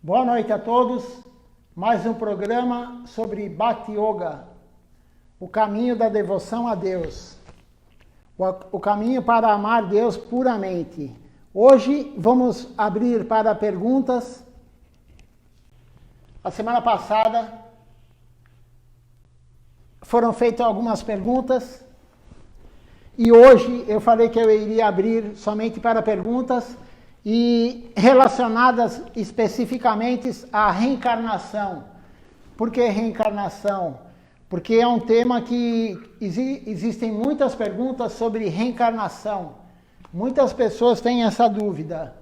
Boa noite a todos. Mais um programa sobre Bhakti Yoga, o caminho da devoção a Deus, o caminho para amar Deus puramente. Hoje vamos abrir para perguntas. A semana passada foram feitas algumas perguntas e hoje eu falei que eu iria abrir somente para perguntas e relacionadas especificamente à reencarnação. Por que reencarnação? Porque é um tema que existem muitas perguntas sobre reencarnação. Muitas pessoas têm essa dúvida.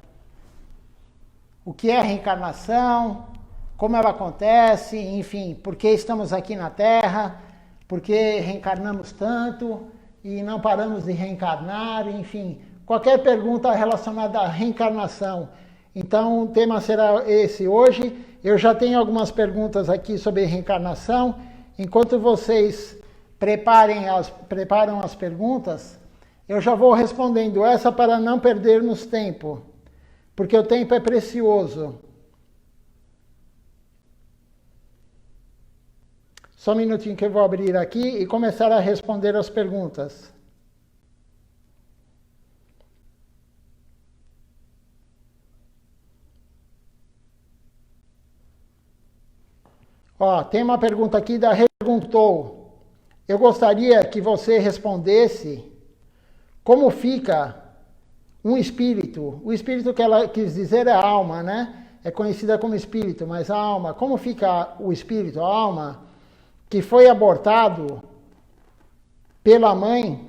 O que é reencarnação? Como ela acontece? Enfim, por que estamos aqui na Terra? Por que reencarnamos tanto e não paramos de reencarnar? Enfim, qualquer pergunta relacionada à reencarnação. Então, o tema será esse hoje. Eu já tenho algumas perguntas aqui sobre reencarnação. Enquanto vocês preparam as perguntas, eu já vou respondendo essa para não perdermos tempo, porque o tempo é precioso. Só um minutinho que eu vou abrir aqui e começar a responder as perguntas. Tem uma pergunta aqui da Perguntou. Eu gostaria que você respondesse como fica um espírito. O espírito que ela quis dizer é a alma, né? É conhecida como espírito, mas a alma. Como fica o espírito, a alma, que foi abortado pela mãe?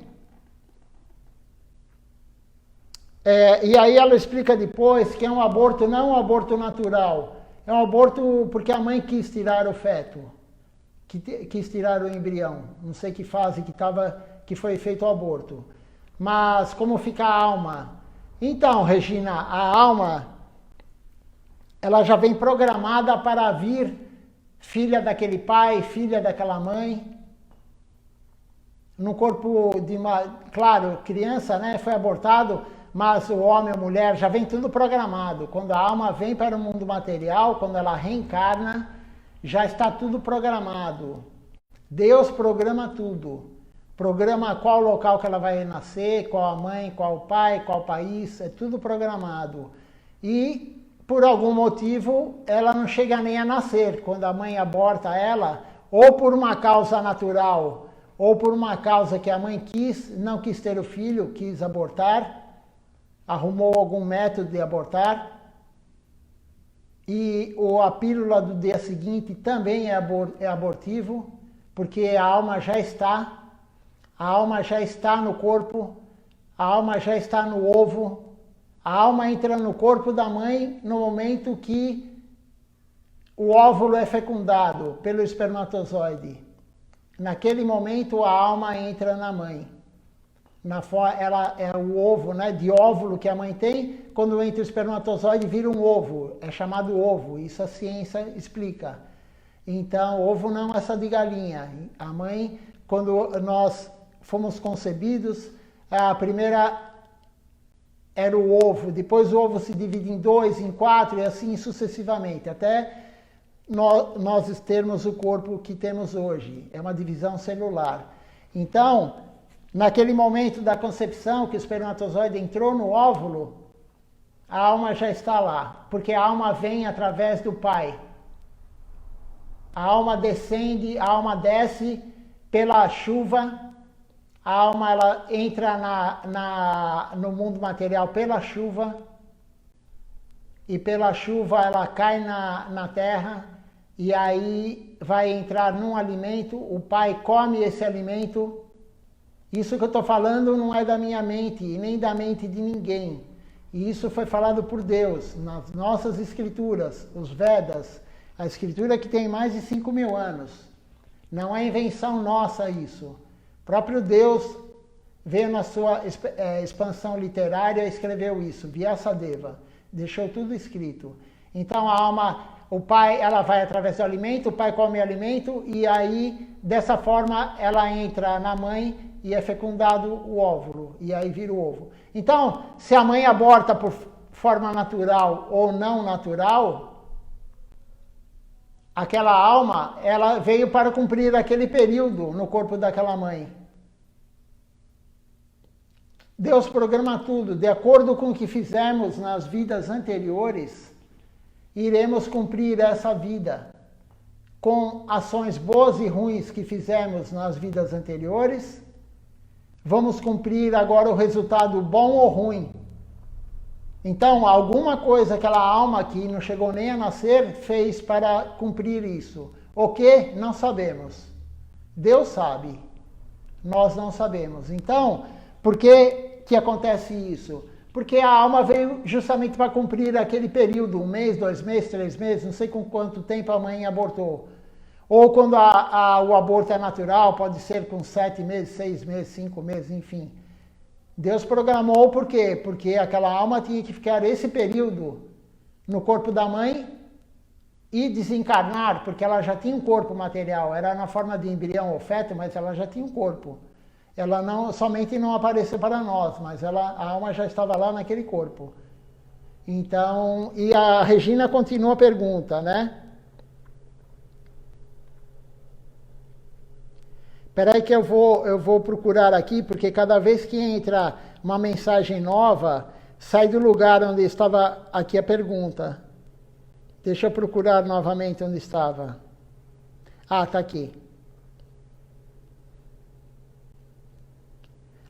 E aí ela explica depois que é um aborto, não um aborto natural. É um aborto porque a mãe quis tirar o feto, quis tirar o embrião. Não sei que fase que foi feito o aborto. Mas como fica a alma? Então, Regina, a alma, ela já vem programada para vir filha daquele pai, filha daquela mãe. No corpo de uma, claro, criança, né, foi abortado, mas o homem ou a mulher já vem tudo programado. Quando a alma vem para o mundo material, quando ela reencarna, já está tudo programado. Deus programa tudo. Programa qual local que ela vai nascer, qual a mãe, qual o pai, qual o país, é tudo programado. E, por algum motivo, ela não chega nem a nascer. Quando a mãe aborta ela, ou por uma causa natural, ou por uma causa que a mãe não quis ter o filho, quis abortar, arrumou algum método de abortar, e a pílula do dia seguinte também é abortivo, porque a alma já está no corpo, a alma já está no ovo, a alma entra no corpo da mãe no momento que o óvulo é fecundado pelo espermatozoide. Naquele momento a alma entra na mãe. Ela é o ovo, né, de óvulo que a mãe tem. Quando entra o espermatozoide, vira um ovo. É chamado ovo. Isso a ciência explica. Então, ovo não é essa de galinha. A mãe, quando nós fomos concebidos, a primeira era o ovo. Depois o ovo se divide em 2, em 4 e assim sucessivamente. Até nós termos o corpo que temos hoje. É uma divisão celular. Então, naquele momento da concepção, que o espermatozoide entrou no óvulo, a alma já está lá, porque a alma vem através do pai. A alma desce pela chuva, a alma ela entra no mundo material pela chuva, e pela chuva ela cai na terra, e aí vai entrar num alimento, o pai come esse alimento. Isso que eu estou falando não é da minha mente e nem da mente de ninguém. E isso foi falado por Deus nas nossas escrituras, os Vedas, a escritura que tem mais de 5.000 anos. Não é invenção nossa isso. O próprio Deus veio na sua expansão literária e escreveu isso, Vyasadeva. Deixou tudo escrito. Então a alma, o pai, ela vai através do alimento, o pai come o alimento e aí, dessa forma, ela entra na mãe e é fecundado o óvulo, e aí vira o ovo. Então, se a mãe aborta por forma natural ou não natural, aquela alma, ela veio para cumprir aquele período no corpo daquela mãe. Deus programa tudo, de acordo com o que fizemos nas vidas anteriores, iremos cumprir essa vida. Com ações boas e ruins que fizemos nas vidas anteriores, vamos cumprir agora o resultado bom ou ruim. Então, alguma coisa aquela alma que não chegou nem a nascer fez para cumprir isso. O que? Não sabemos. Deus sabe. Nós não sabemos. Então, por que acontece isso? Porque a alma veio justamente para cumprir aquele período, 1 mês, 2 meses, 3 meses, não sei com quanto tempo a mãe abortou. Ou quando o aborto é natural, pode ser com 7 meses, 6 meses, 5 meses, enfim. Deus programou por quê? Porque aquela alma tinha que ficar esse período no corpo da mãe e desencarnar, porque ela já tinha um corpo material. Era na forma de embrião ou feto, mas ela já tinha um corpo. Ela somente não apareceu para nós, mas a alma já estava lá naquele corpo. Então, e a Regina continua a pergunta, né? Espera aí que eu vou procurar aqui, porque cada vez que entra uma mensagem nova, sai do lugar onde estava aqui a pergunta. Deixa eu procurar novamente onde estava. Ah, está aqui.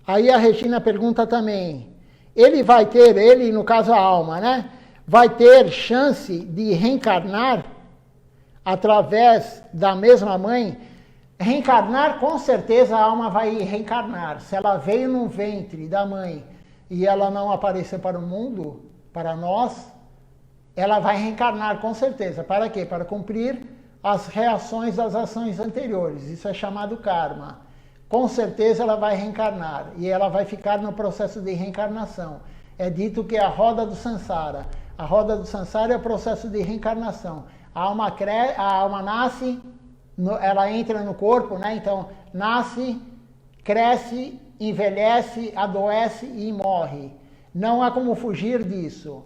Aí a Regina pergunta também, ele no caso a alma, né? Vai ter chance de reencarnar através da mesma mãe? Reencarnar, com certeza a alma vai reencarnar. Se ela veio no ventre da mãe e ela não apareceu para o mundo, para nós, ela vai reencarnar com certeza. Para quê? Para cumprir as reações das ações anteriores. Isso é chamado karma. Com certeza ela vai reencarnar e ela vai ficar no processo de reencarnação. É dito que é a roda do Sansara. A roda do Sansara é o processo de reencarnação. A alma nasce, ela entra no corpo, né? Então, nasce, cresce, envelhece, adoece e morre. Não há como fugir disso.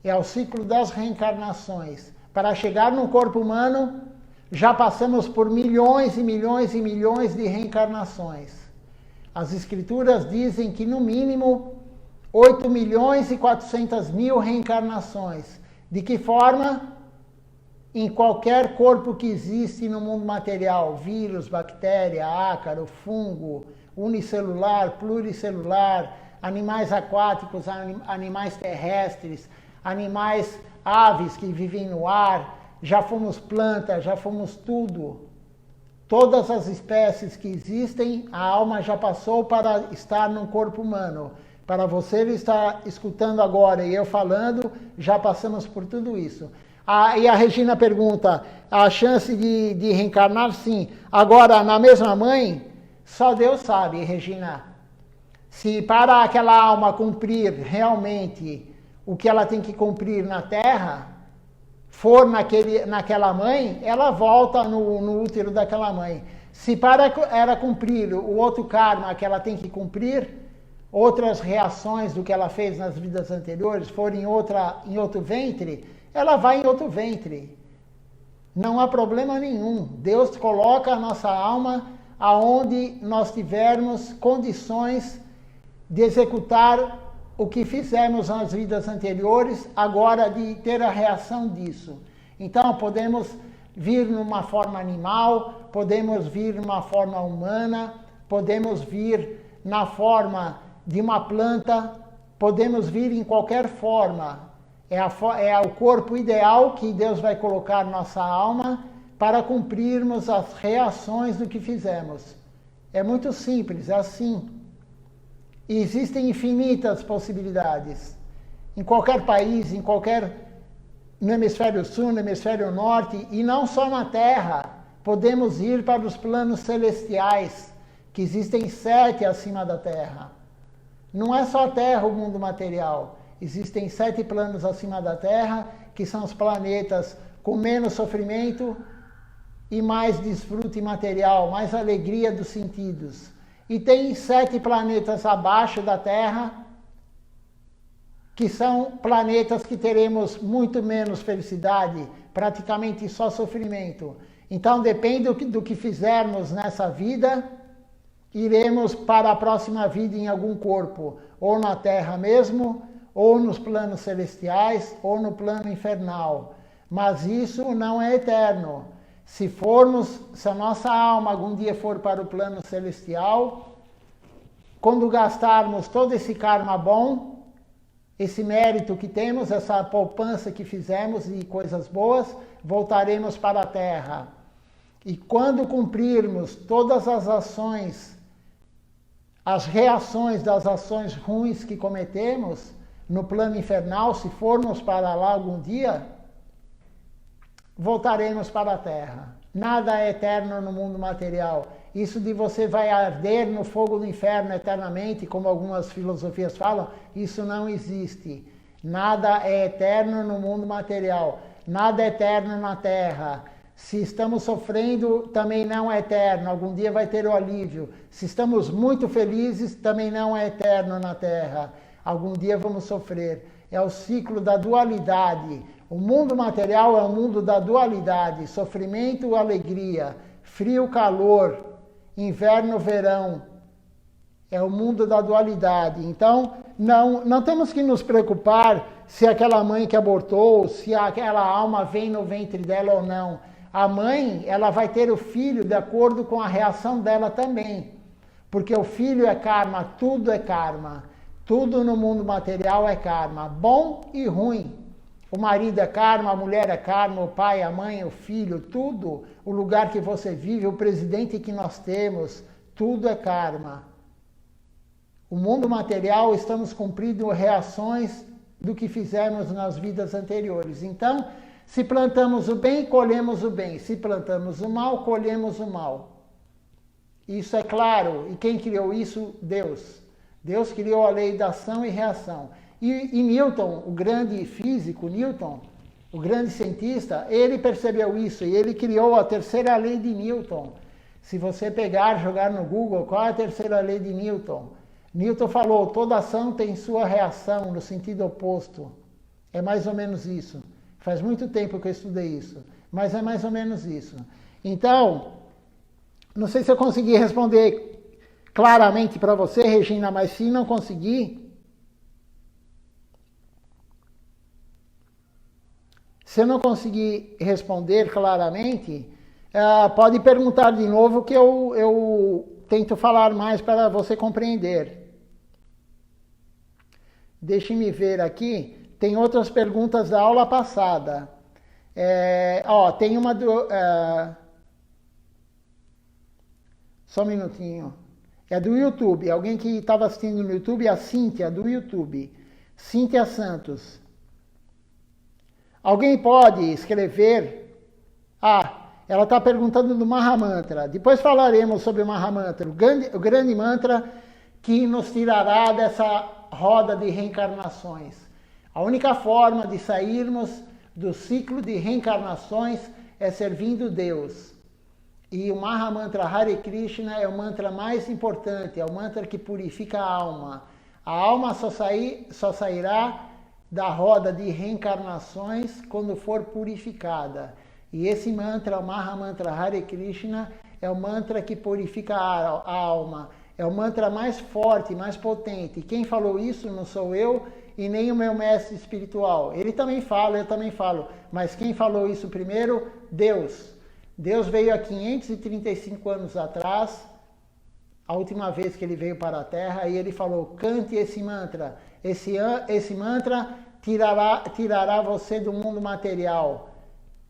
É o ciclo das reencarnações. Para chegar no corpo humano, já passamos por milhões e milhões e milhões de reencarnações. As escrituras dizem que no mínimo 8 milhões e 400 mil reencarnações. De que forma? Em qualquer corpo que existe no mundo material, vírus, bactéria, ácaro, fungo, unicelular, pluricelular, animais aquáticos, animais terrestres, animais, aves que vivem no ar, já fomos plantas, já fomos tudo. Todas as espécies que existem, a alma já passou para estar no corpo humano. Para você estar escutando agora e eu falando, já passamos por tudo isso. E a Regina pergunta, a chance de reencarnar? Sim. Agora, na mesma mãe, só Deus sabe, Regina. Se para aquela alma cumprir realmente o que ela tem que cumprir na Terra, for naquela mãe, ela volta no útero daquela mãe. Se para ela cumprir o outro karma que ela tem que cumprir, outras reações do que ela fez nas vidas anteriores, for em outro ventre, ela vai em outro ventre. Não há problema nenhum. Deus coloca a nossa alma aonde nós tivermos condições de executar o que fizemos nas vidas anteriores, agora de ter a reação disso. Então, podemos vir numa forma animal, podemos vir numa forma humana, podemos vir na forma de uma planta, podemos vir em qualquer forma. É o corpo ideal que Deus vai colocar nossa alma para cumprirmos as reações do que fizemos. É muito simples, é assim. E existem infinitas possibilidades. Em qualquer país, no hemisfério sul, no hemisfério norte, e não só na Terra, podemos ir para os planos celestiais, que existem 7 acima da Terra. Não é só a Terra o mundo material. Existem 7 planos acima da Terra, que são os planetas com menos sofrimento e mais desfrute material, mais alegria dos sentidos. E tem 7 planetas abaixo da Terra, que são planetas que teremos muito menos felicidade, praticamente só sofrimento. Então, depende do que fizermos nessa vida, iremos para a próxima vida em algum corpo, ou na Terra mesmo, ou nos planos celestiais, ou no plano infernal. Mas isso não é eterno. Se a nossa alma algum dia for para o plano celestial, quando gastarmos todo esse karma bom, esse mérito que temos, essa poupança que fizemos e coisas boas, voltaremos para a Terra. E quando cumprirmos todas as ações, as reações das ações ruins que cometemos no plano infernal, se formos para lá algum dia, voltaremos para a Terra. Nada é eterno no mundo material. Isso de você vai arder no fogo do inferno eternamente, como algumas filosofias falam, isso não existe. Nada é eterno no mundo material. Nada é eterno na Terra. Se estamos sofrendo, também não é eterno. Algum dia vai ter o alívio. Se estamos muito felizes, também não é eterno na Terra. Algum dia vamos sofrer. É o ciclo da dualidade. O mundo material é o mundo da dualidade. Sofrimento, alegria. Frio, calor. Inverno, verão. É o mundo da dualidade. Então, não temos que nos preocupar se aquela mãe que abortou, se aquela alma vem no ventre dela ou não. A mãe, ela vai ter o filho de acordo com a reação dela também. Porque o filho é karma, tudo é karma. Tudo no mundo material é karma, bom e ruim. O marido é karma, a mulher é karma, o pai, a mãe, o filho, tudo. O lugar que você vive, o presidente que nós temos, tudo é karma. O mundo material, estamos cumprindo reações do que fizemos nas vidas anteriores. Então, se plantamos o bem, colhemos o bem. Se plantamos o mal, colhemos o mal. Isso é claro. E quem criou isso? Deus. Deus criou a lei da ação e reação. E Newton, o grande físico, Newton, o grande cientista, ele percebeu isso e ele criou a terceira lei de Newton. Se você pegar, jogar no Google, qual é a terceira lei de Newton? Newton falou, toda ação tem sua reação, no sentido oposto. É mais ou menos isso. Faz muito tempo que eu estudei isso, mas é mais ou menos isso. Então, não sei se eu consegui responder claramente para você, Regina, mas se não conseguir, se eu não conseguir responder claramente, pode perguntar de novo que eu tento falar mais para você compreender. Deixe-me ver aqui. Tem outras perguntas da aula passada. Tem uma do... só um minutinho. É do YouTube. Alguém que estava assistindo no YouTube, a Cíntia, do YouTube. Cíntia Santos. Alguém pode escrever... ela está perguntando do Mahamantra. Depois falaremos sobre o Mahamantra. O grande mantra que nos tirará dessa roda de reencarnações. A única forma de sairmos do ciclo de reencarnações é servindo Deus. E o Mahamantra Hare Krishna é o mantra mais importante, é o mantra que purifica a alma. A alma só sairá da roda de reencarnações quando for purificada. E esse mantra, o Mahamantra Hare Krishna, é o mantra que purifica a alma. É o mantra mais forte, mais potente. Quem falou isso não sou eu e nem o meu mestre espiritual. Ele também fala, eu também falo. Mas quem falou isso primeiro? Deus. Deus veio há 535 anos atrás, a última vez que ele veio para a Terra, e ele falou, cante esse mantra. Esse mantra tirará você do mundo material.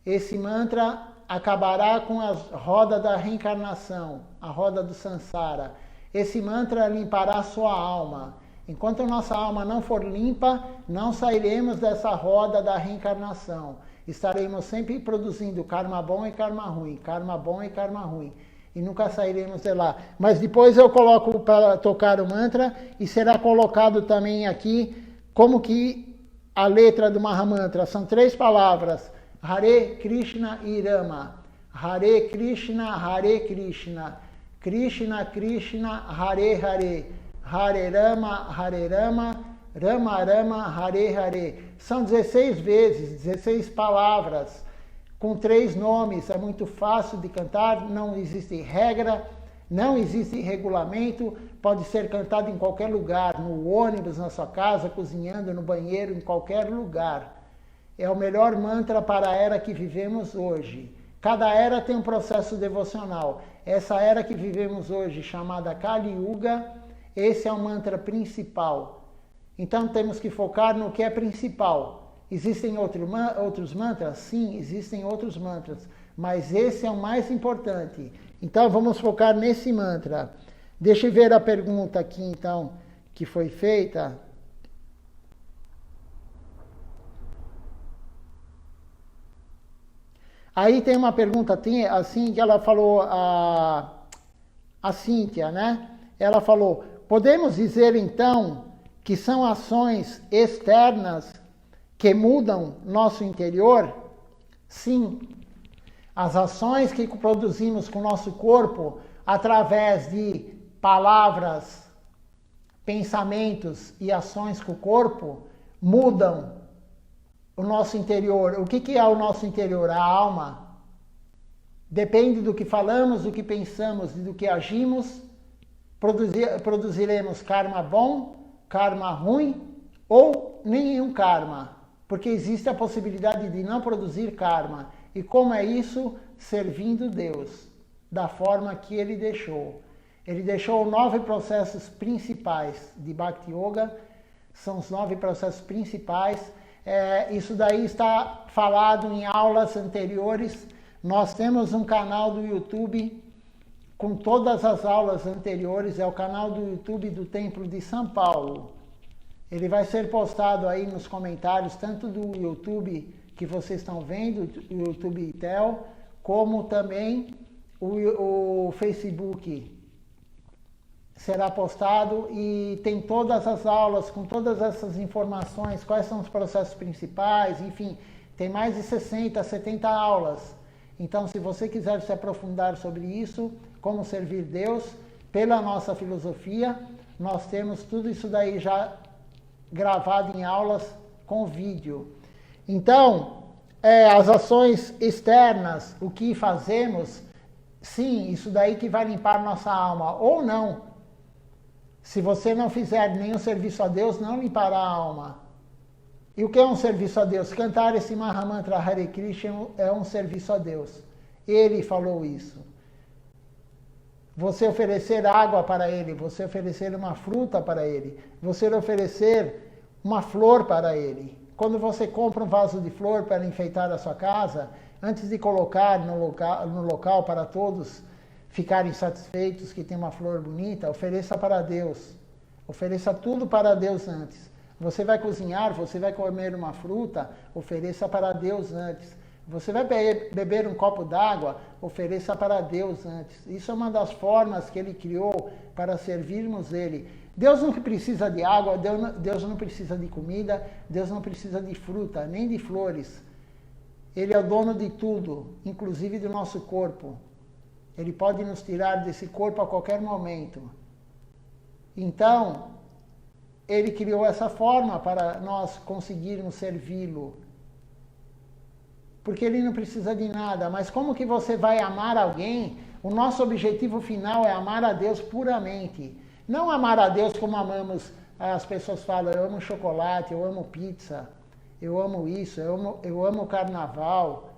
Esse mantra acabará com a roda da reencarnação, a roda do samsara. Esse mantra limpará sua alma. Enquanto a nossa alma não for limpa, não sairemos dessa roda da reencarnação. Estaremos sempre produzindo karma bom e karma ruim, karma bom e karma ruim. E nunca sairemos de lá. Mas depois eu coloco para tocar o mantra e será colocado também aqui como que a letra do Mahamantra. São 3 palavras. Hare Krishna e Rama. Hare Krishna, Hare Krishna. Krishna Krishna, Hare Hare. Hare Rama, Rama, Rama, Hare, Hare. São 16 vezes, 16 palavras, com 3 nomes. É muito fácil de cantar, não existe regra, não existe regulamento. Pode ser cantado em qualquer lugar, no ônibus, na sua casa, cozinhando, no banheiro, em qualquer lugar. É o melhor mantra para a era que vivemos hoje. Cada era tem um processo devocional. Essa era que vivemos hoje, chamada Kali Yuga, esse é o mantra principal. Então temos que focar no que é principal. Existem outros mantras? Sim, existem outros mantras. Mas esse é o mais importante. Então vamos focar nesse mantra. Deixa eu ver a pergunta aqui então, que foi feita. Aí tem uma pergunta assim que ela falou, a Cíntia, né? Ela falou, podemos dizer então que são ações externas que mudam nosso interior? Sim. As ações que produzimos com o nosso corpo, através de palavras, pensamentos e ações com o corpo, mudam o nosso interior. O que é o nosso interior? A alma. Depende do que falamos, do que pensamos e do que agimos, produziremos karma bom, karma ruim ou nenhum karma. Porque existe a possibilidade de não produzir karma. E como é isso? Servindo Deus, da forma que Ele deixou. Ele deixou 9 processos principais de Bhakti Yoga, são os 9 processos principais. Isso daí está falado em aulas anteriores. Nós temos um canal do YouTube com todas as aulas anteriores, é o canal do YouTube do Templo de São Paulo. Ele vai ser postado aí nos comentários, tanto do YouTube que vocês estão vendo, o YouTube Itel, como também o Facebook será postado e tem todas as aulas com todas essas informações, quais são os processos principais, enfim, tem mais de 60, 70 aulas. Então, se você quiser se aprofundar sobre isso, como servir Deus, pela nossa filosofia, nós temos tudo isso daí já gravado em aulas com vídeo. Então, as ações externas, o que fazemos, sim, isso daí que vai limpar nossa alma, ou não. Se você não fizer nenhum serviço a Deus, não limpará a alma. E o que é um serviço a Deus? Cantar esse Mahamantra Hare Krishna é um serviço a Deus. Ele falou isso. Você oferecer água para Ele, você oferecer uma fruta para Ele, você oferecer uma flor para Ele. Quando você compra um vaso de flor para enfeitar a sua casa, antes de colocar no local para todos ficarem satisfeitos que tem uma flor bonita, ofereça para Deus. Ofereça tudo para Deus antes. Você vai cozinhar, você vai comer uma fruta, ofereça para Deus antes. Você vai beber um copo d'água, ofereça para Deus antes. Isso é uma das formas que Ele criou para servirmos Ele. Deus não precisa de água, Deus não precisa de comida, Deus não precisa de fruta, nem de flores. Ele é o dono de tudo, inclusive do nosso corpo. Ele pode nos tirar desse corpo a qualquer momento. Então, Ele criou essa forma para nós conseguirmos servi-lo. Porque Ele não precisa de nada. Mas como que você vai amar alguém? O nosso objetivo final é amar a Deus puramente. Não amar a Deus como amamos, as pessoas falam, eu amo chocolate, eu amo pizza, eu amo isso, eu amo carnaval.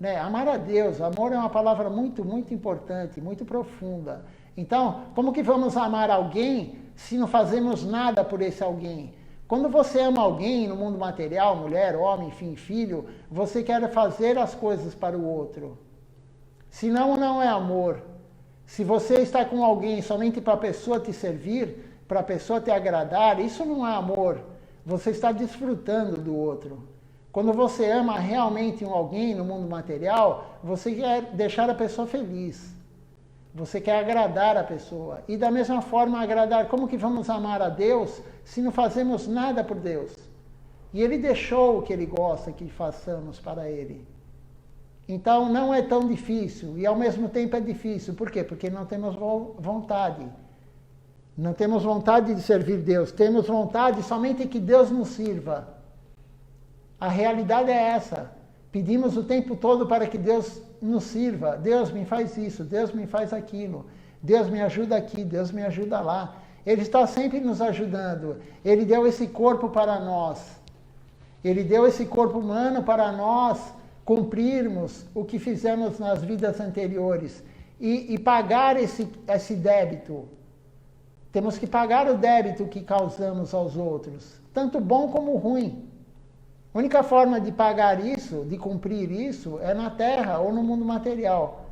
Né? Amar a Deus, amor é uma palavra muito, muito importante, muito profunda. Então, como que vamos amar alguém se não fazemos nada por esse alguém? Quando você ama alguém no mundo material, mulher, homem, enfim, filho, você quer fazer as coisas para o outro. Senão, não é amor. Se você está com alguém somente para a pessoa te servir, para a pessoa te agradar, isso não é amor. Você está desfrutando do outro. Quando você ama realmente alguém no mundo material, você quer deixar a pessoa feliz. Você quer agradar a pessoa. E da mesma forma agradar. Como que vamos amar a Deus se não fazemos nada por Deus? E Ele deixou o que Ele gosta que façamos para Ele. Então não é tão difícil. E ao mesmo tempo é difícil. Por quê? Porque não temos vontade. Não temos vontade de servir Deus, temos vontade somente que Deus nos sirva. A realidade é essa. Pedimos o tempo todo para que Deus nos sirva. Deus me faz isso, Deus me faz aquilo. Deus me ajuda aqui, Deus me ajuda lá. Ele está sempre nos ajudando. Ele deu esse corpo para nós. Ele deu esse corpo humano para nós cumprirmos o que fizemos nas vidas anteriores e pagar esse débito. Temos que pagar o débito que causamos aos outros, tanto bom como ruim. A única forma de pagar isso, de cumprir isso, é na terra ou no mundo material.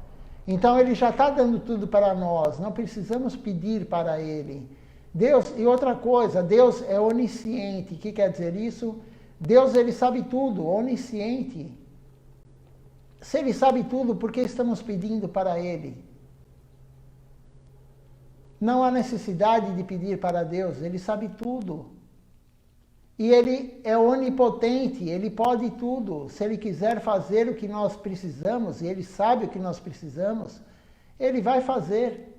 Então ele já está dando tudo para nós, não precisamos pedir para ele. Deus, e outra coisa, Deus é onisciente. O que quer dizer isso? Deus, ele sabe tudo, onisciente. Se ele sabe tudo, por que estamos pedindo para ele? Não há necessidade de pedir para Deus, ele sabe tudo. E ele é onipotente, ele pode tudo. Se ele quiser fazer o que nós precisamos, e ele sabe o que nós precisamos, ele vai fazer.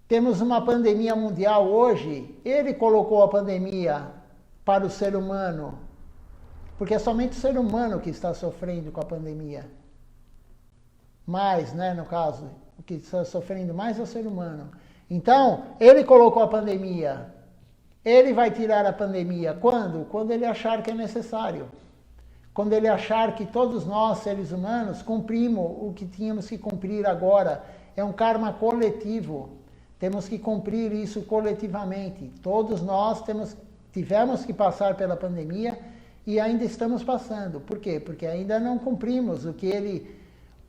Temos uma pandemia mundial hoje, ele colocou a pandemia para o ser humano, porque é somente o ser humano que está sofrendo com a pandemia. Mais, né, no caso, o que está sofrendo mais é o ser humano. Então, ele colocou a pandemia. Ele vai tirar a pandemia. Quando? Quando ele achar que é necessário. Quando ele achar que todos nós, seres humanos, cumprimos o que tínhamos que cumprir agora. É um karma coletivo. Temos que cumprir isso coletivamente. Todos nós tivemos que passar pela pandemia e ainda estamos passando. Por quê? Porque ainda não cumprimos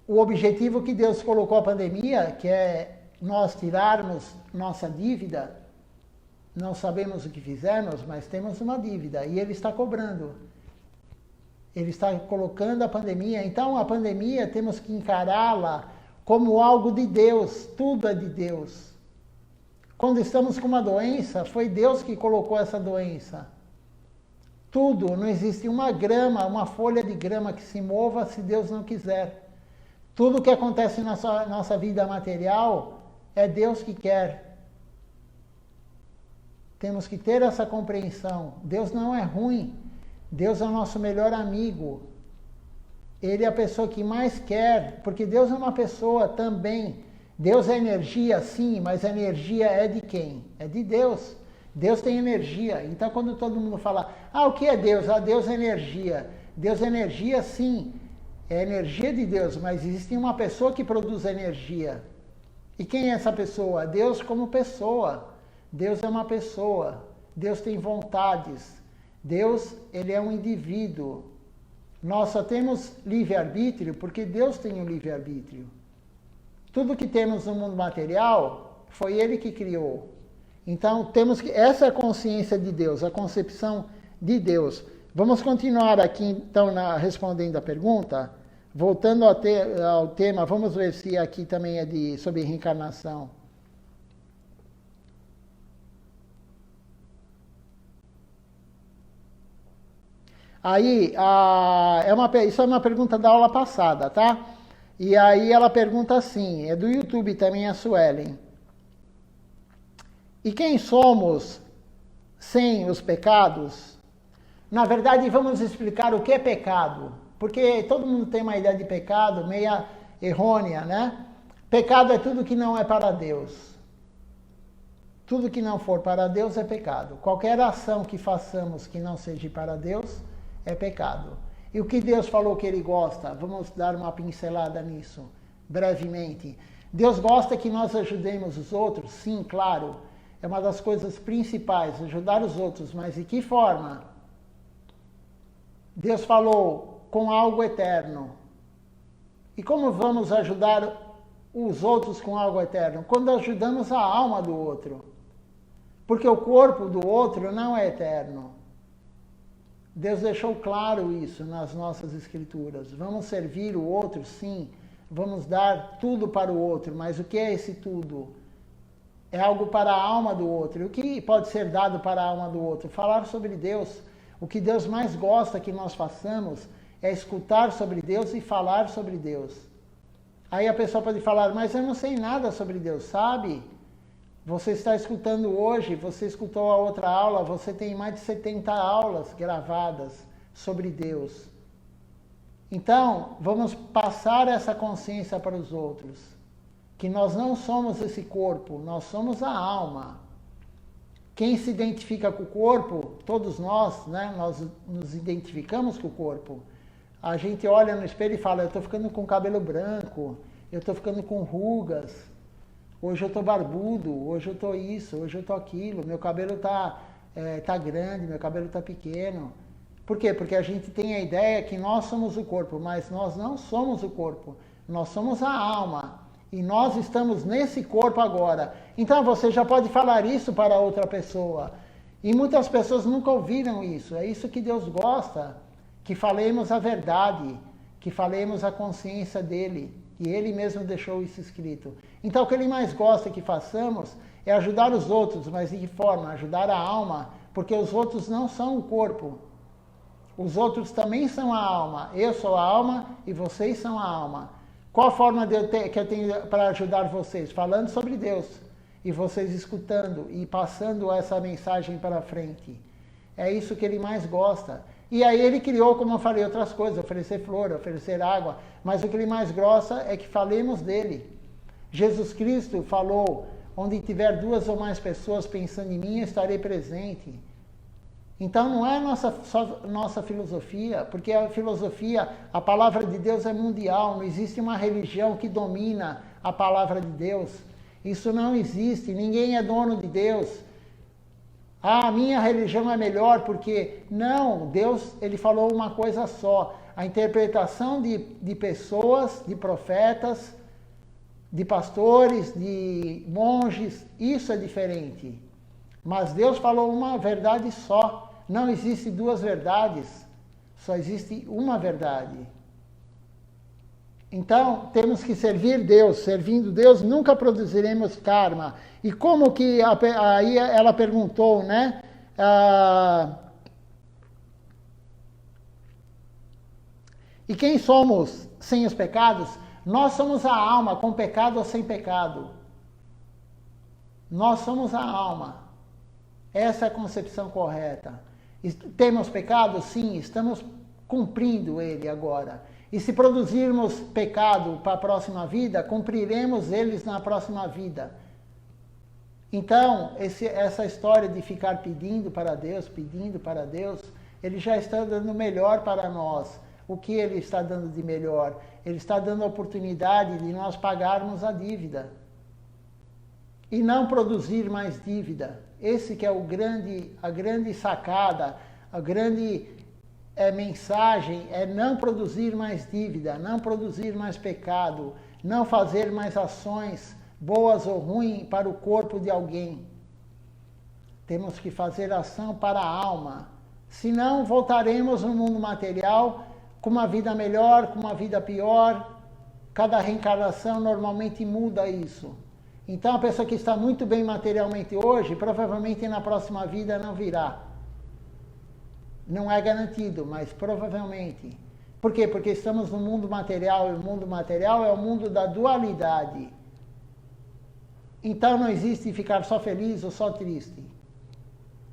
o objetivo que Deus colocou a pandemia, que é nós tirarmos nossa dívida. Não sabemos o que fizemos, mas temos uma dívida e ele está cobrando. Ele está colocando a pandemia. Então a pandemia temos que encará-la como algo de Deus. Tudo é de Deus. Quando estamos com uma doença, foi Deus que colocou essa doença. Tudo, não existe uma grama, uma folha de grama que se mova se Deus não quiser. Tudo que acontece na nossa vida material é Deus que quer. Temos que ter essa compreensão. Deus não é ruim. Deus é o nosso melhor amigo. Ele é a pessoa que mais quer, porque Deus é uma pessoa também. Deus é energia, sim, mas a energia é de quem? É de Deus. Deus tem energia. Então, quando todo mundo fala, o que é Deus? Deus é energia. Deus é energia, sim. É energia de Deus, mas existe uma pessoa que produz energia. E quem é essa pessoa? Deus como pessoa. Deus é uma pessoa. Deus tem vontades. Deus, ele é um indivíduo. Nós só temos livre-arbítrio porque Deus tem o livre-arbítrio. Tudo que temos no mundo material foi ele que criou. Então, essa é a consciência de Deus, a concepção de Deus. Vamos continuar aqui, então, respondendo a pergunta. Voltando ao tema, vamos ver se aqui também é sobre reencarnação. Aí, isso é uma pergunta da aula passada, tá? E aí ela pergunta assim, é do YouTube também, a Suelen. E quem somos sem os pecados? Na verdade, vamos explicar o que é pecado. Porque todo mundo tem uma ideia de pecado meia errônea, né? Pecado é tudo que não é para Deus. Tudo que não for para Deus é pecado. Qualquer ação que façamos que não seja para Deus é pecado. E o que Deus falou que ele gosta? Vamos dar uma pincelada nisso, brevemente. Deus gosta que nós ajudemos os outros? Sim, claro. É uma das coisas principais, ajudar os outros. Mas de que forma? Deus falou com algo eterno. E como vamos ajudar os outros com algo eterno? Quando ajudamos a alma do outro. Porque o corpo do outro não é eterno. Deus deixou claro isso nas nossas escrituras. Vamos servir o outro, sim. Vamos dar tudo para o outro. Mas o que é esse tudo? É algo para a alma do outro. E o que pode ser dado para a alma do outro? Falar sobre Deus. O que Deus mais gosta que nós façamos é escutar sobre Deus e falar sobre Deus. Aí a pessoa pode falar, mas eu não sei nada sobre Deus, sabe? Você está escutando hoje, você escutou a outra aula, você tem mais de 70 aulas gravadas sobre Deus. Então, vamos passar essa consciência para os outros, que nós não somos esse corpo, nós somos a alma. Quem se identifica com o corpo, todos nós, né, nós nos identificamos com o corpo. A gente olha no espelho e fala, eu estou ficando com cabelo branco, eu estou ficando com rugas, hoje eu estou barbudo, hoje eu estou isso, hoje eu estou aquilo, meu cabelo tá grande, meu cabelo está pequeno. Por quê? Porque a gente tem a ideia que nós somos o corpo, mas nós não somos o corpo, nós somos a alma. E nós estamos nesse corpo agora. Então você já pode falar isso para outra pessoa. E muitas pessoas nunca ouviram isso. É isso que Deus gosta, que falemos a verdade, que falemos a consciência dele. E ele mesmo deixou isso escrito. Então o que ele mais gosta que façamos é ajudar os outros, mas de que forma? Ajudar a alma, porque os outros não são o corpo. Os outros também são a alma. Eu sou a alma e vocês são a alma. Qual a forma que eu tenho para ajudar vocês? Falando sobre Deus. E vocês escutando e passando essa mensagem para frente. É isso que ele mais gosta. E aí ele criou, como eu falei, outras coisas. Oferecer flor, oferecer água. Mas o que ele mais gosta é que falemos dele. Jesus Cristo falou, onde tiver 2 ou mais pessoas pensando em mim, eu estarei presente. Então não é só nossa filosofia, porque a filosofia, a palavra de Deus é mundial, não existe uma religião que domina a palavra de Deus. Isso não existe, ninguém é dono de Deus. Ah, a minha religião é melhor porque... Não, Deus, ele falou uma coisa só. A interpretação de pessoas, de profetas, de pastores, de monges, isso é diferente. Mas Deus falou uma verdade só. Não existe 2 verdades. Só existe uma verdade. Então, temos que servir Deus. Servindo Deus, nunca produziremos karma. E como que... Aí ela perguntou, né? E quem somos sem os pecados? Nós somos a alma, com pecado ou sem pecado. Nós somos a alma. Essa é a concepção correta. Temos pecado? Sim, estamos cumprindo ele agora. E se produzirmos pecado para a próxima vida, cumpriremos eles na próxima vida. Então, essa história de ficar pedindo para Deus, ele já está dando melhor para nós. O que ele está dando de melhor? Ele está dando a oportunidade de nós pagarmos a dívida. E não produzir mais dívida. Esse que é a grande sacada, a grande mensagem é não produzir mais dívida, não produzir mais pecado, não fazer mais ações boas ou ruins para o corpo de alguém. Temos que fazer ação para a alma. Senão voltaremos no mundo material com uma vida melhor, com uma vida pior. Cada reencarnação normalmente muda isso. Então a pessoa que está muito bem materialmente hoje, provavelmente na próxima vida não virá. Não é garantido, mas provavelmente. Por quê? Porque estamos no mundo material, e o mundo material é o mundo da dualidade. Então não existe ficar só feliz ou só triste.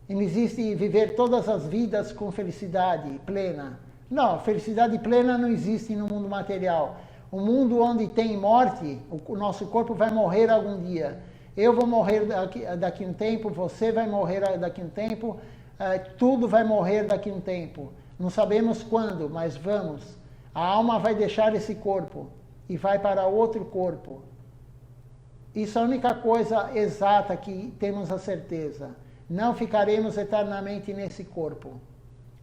E não existe viver todas as vidas com felicidade plena. Não, felicidade plena não existe no mundo material. O mundo onde tem morte, o nosso corpo vai morrer algum dia. Eu vou morrer daqui a um tempo, você vai morrer daqui a um tempo, tudo vai morrer daqui a um tempo. Não sabemos quando, mas vamos. A alma vai deixar esse corpo e vai para outro corpo. Isso é a única coisa exata que temos a certeza. Não ficaremos eternamente nesse corpo.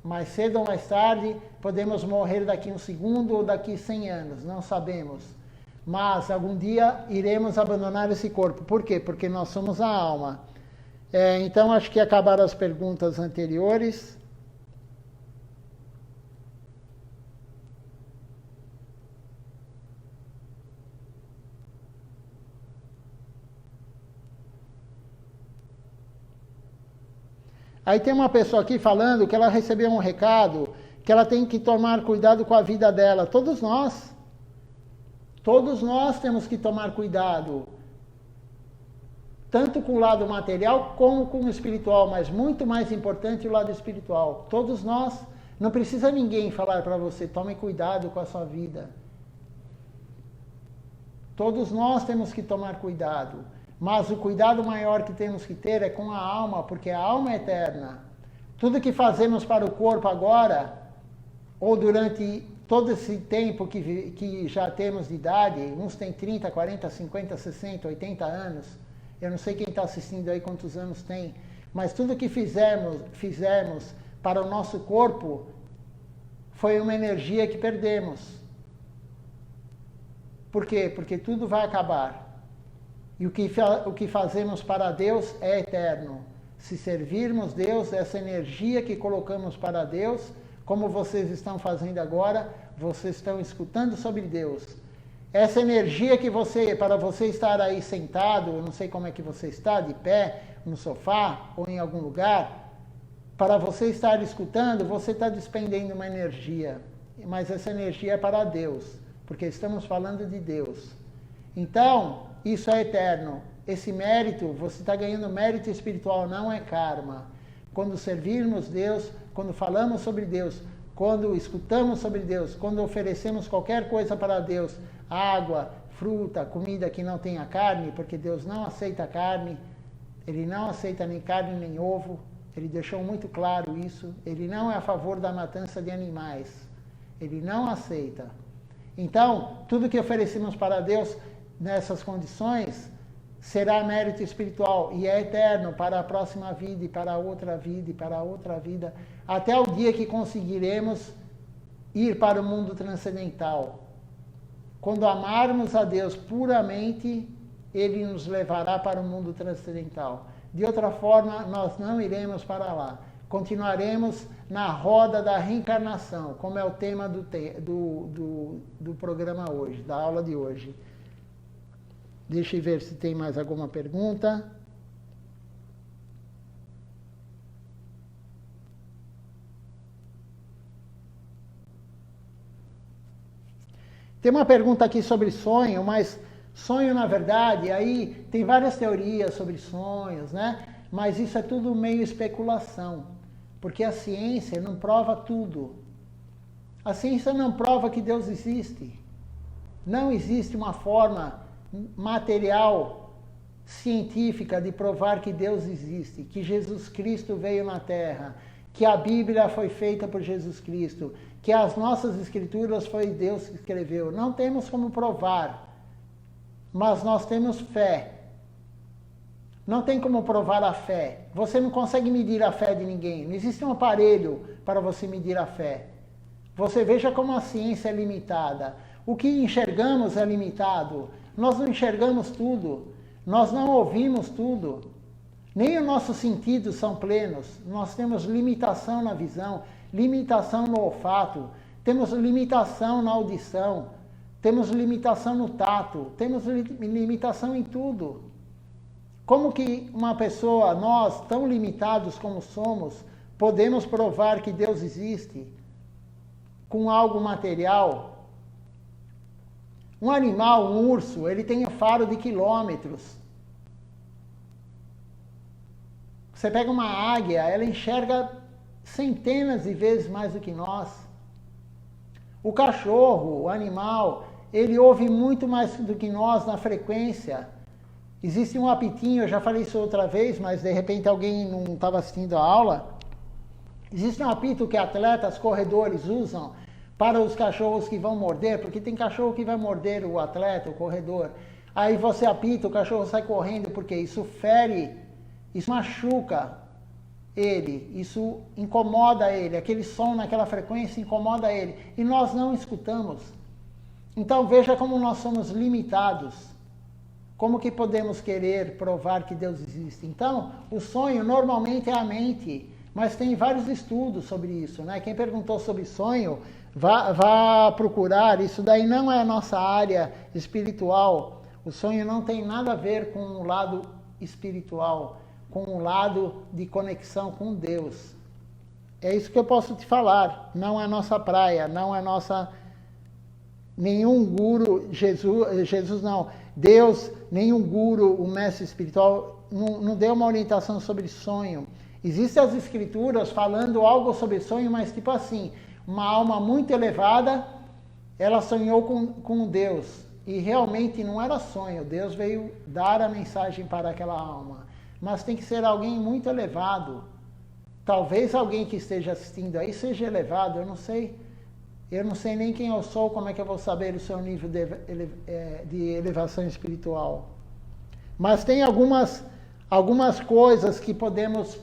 Mais cedo ou mais tarde, podemos morrer daqui a um segundo ou daqui a 100 anos, não sabemos. Mas algum dia iremos abandonar esse corpo. Por quê? Porque nós somos a alma. Então, acho que acabaram as perguntas anteriores. Aí tem uma pessoa aqui falando que ela recebeu um recado, que ela tem que tomar cuidado com a vida dela. Todos nós temos que tomar cuidado. tanto com o lado material como com o espiritual, mas muito mais importante o lado espiritual. Todos nós, não precisa ninguém falar para você, tome cuidado com a sua vida. Todos nós temos que tomar cuidado, mas o cuidado maior que temos que ter é com a alma, porque a alma é eterna. Tudo que fazemos para o corpo agora, ou durante todo esse tempo que já temos de idade, uns têm 30, 40, 50, 60, 80 anos, eu não sei quem está assistindo aí quantos anos tem, mas tudo que fizemos para o nosso corpo foi uma energia que perdemos. Por quê? Porque tudo vai acabar. E o que fazemos para Deus é eterno. Se servirmos Deus, essa energia que colocamos para Deus, como vocês estão fazendo agora, vocês estão escutando sobre Deus. Essa energia que para você estar aí sentado, eu não sei como é que você está, de pé, no sofá ou em algum lugar, para você estar escutando, você está despendendo uma energia. Mas essa energia é para Deus, porque estamos falando de Deus. Então, isso é eterno. Esse mérito, você está ganhando mérito espiritual, não é karma. Quando servirmos Deus, quando falamos sobre Deus, quando escutamos sobre Deus, quando oferecemos qualquer coisa para Deus, água, fruta, comida que não tenha carne, porque Deus não aceita carne, Ele não aceita nem carne nem ovo, Ele deixou muito claro isso, Ele não é a favor da matança de animais, Ele não aceita. Então, tudo que oferecemos para Deus nessas condições será mérito espiritual e é eterno para a próxima vida e para a outra vida e para a outra vida, até o dia que conseguiremos ir para o mundo transcendental. Quando amarmos a Deus puramente, Ele nos levará para o mundo transcendental. De outra forma, nós não iremos para lá. Continuaremos na roda da reencarnação, como é o tema do programa hoje, da aula de hoje. Deixa eu ver se tem mais alguma pergunta. Tem uma pergunta aqui sobre sonho, mas sonho, na verdade, aí tem várias teorias sobre sonhos, né? Mas isso é tudo meio especulação, porque a ciência não prova tudo. A ciência não prova que Deus existe. Não existe uma forma material, científica de provar que Deus existe, que Jesus Cristo veio na Terra, que a Bíblia foi feita por Jesus Cristo, que as nossas escrituras foi Deus que escreveu. Não temos como provar, mas nós temos fé. Não tem como provar a fé. Você não consegue medir a fé de ninguém. Não existe um aparelho para você medir a fé. Você veja como a ciência é limitada. O que enxergamos é limitado. Nós não enxergamos tudo. Nós não ouvimos tudo. Nem os nossos sentidos são plenos. Nós temos limitação na visão, limitação no olfato, temos limitação na audição, temos limitação no tato, temos limitação em tudo. Como que uma pessoa, nós, tão limitados como somos, podemos provar que Deus existe com algo material? Um animal, um urso, ele tem um faro de quilômetros. Você pega uma águia, ela enxerga centenas de vezes mais do que nós. O cachorro, o animal, ele ouve muito mais do que nós na frequência. Existe um apitinho, eu já falei isso outra vez, mas de repente alguém não estava assistindo a aula. Existe um apito que atletas, corredores usam para os cachorros que vão morder, porque tem cachorro que vai morder o atleta, o corredor. Aí você apita, o cachorro sai correndo, porque isso fere, isso machuca ele, isso incomoda ele, aquele som naquela frequência incomoda ele, e nós não escutamos. Então veja como nós somos limitados. Como que podemos querer provar que Deus existe? Então, o sonho normalmente é a mente, mas tem vários estudos sobre isso, né? Quem perguntou sobre sonho, vá procurar, isso daí não é a nossa área espiritual. O sonho não tem nada a ver com o lado espiritual, com o lado de conexão com Deus. É isso que eu posso te falar. Não é nossa praia, não é nossa... Nenhum guru, Jesus não, Deus, nenhum guru, o mestre espiritual, não deu uma orientação sobre sonho. Existem as escrituras falando algo sobre sonho, mas tipo assim, uma alma muito elevada, ela sonhou com Deus. E realmente não era sonho, Deus veio dar a mensagem para aquela alma. Mas tem que ser alguém muito elevado. Talvez alguém que esteja assistindo aí seja elevado, eu não sei. Eu não sei nem quem eu sou, como é que eu vou saber o seu nível de elevação espiritual. Mas tem algumas coisas que podemos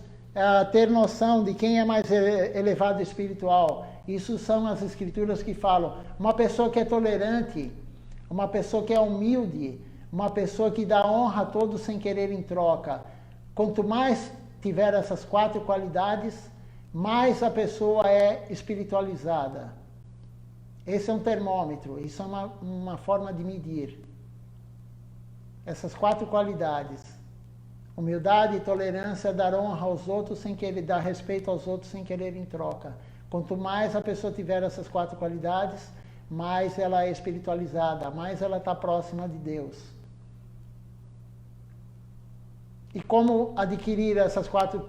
ter noção de quem é mais elevado espiritual. Isso são as escrituras que falam. Uma pessoa que é tolerante, uma pessoa que é humilde, uma pessoa que dá honra a todos sem querer em troca. Quanto mais tiver essas 4 qualidades, mais a pessoa é espiritualizada. Esse é um termômetro, isso é uma forma de medir. Essas 4 qualidades. Humildade, tolerância, dar honra aos outros sem querer, dar respeito aos outros sem querer em troca. Quanto mais a pessoa tiver essas 4 qualidades, mais ela é espiritualizada, mais ela está próxima de Deus. E como adquirir essas 4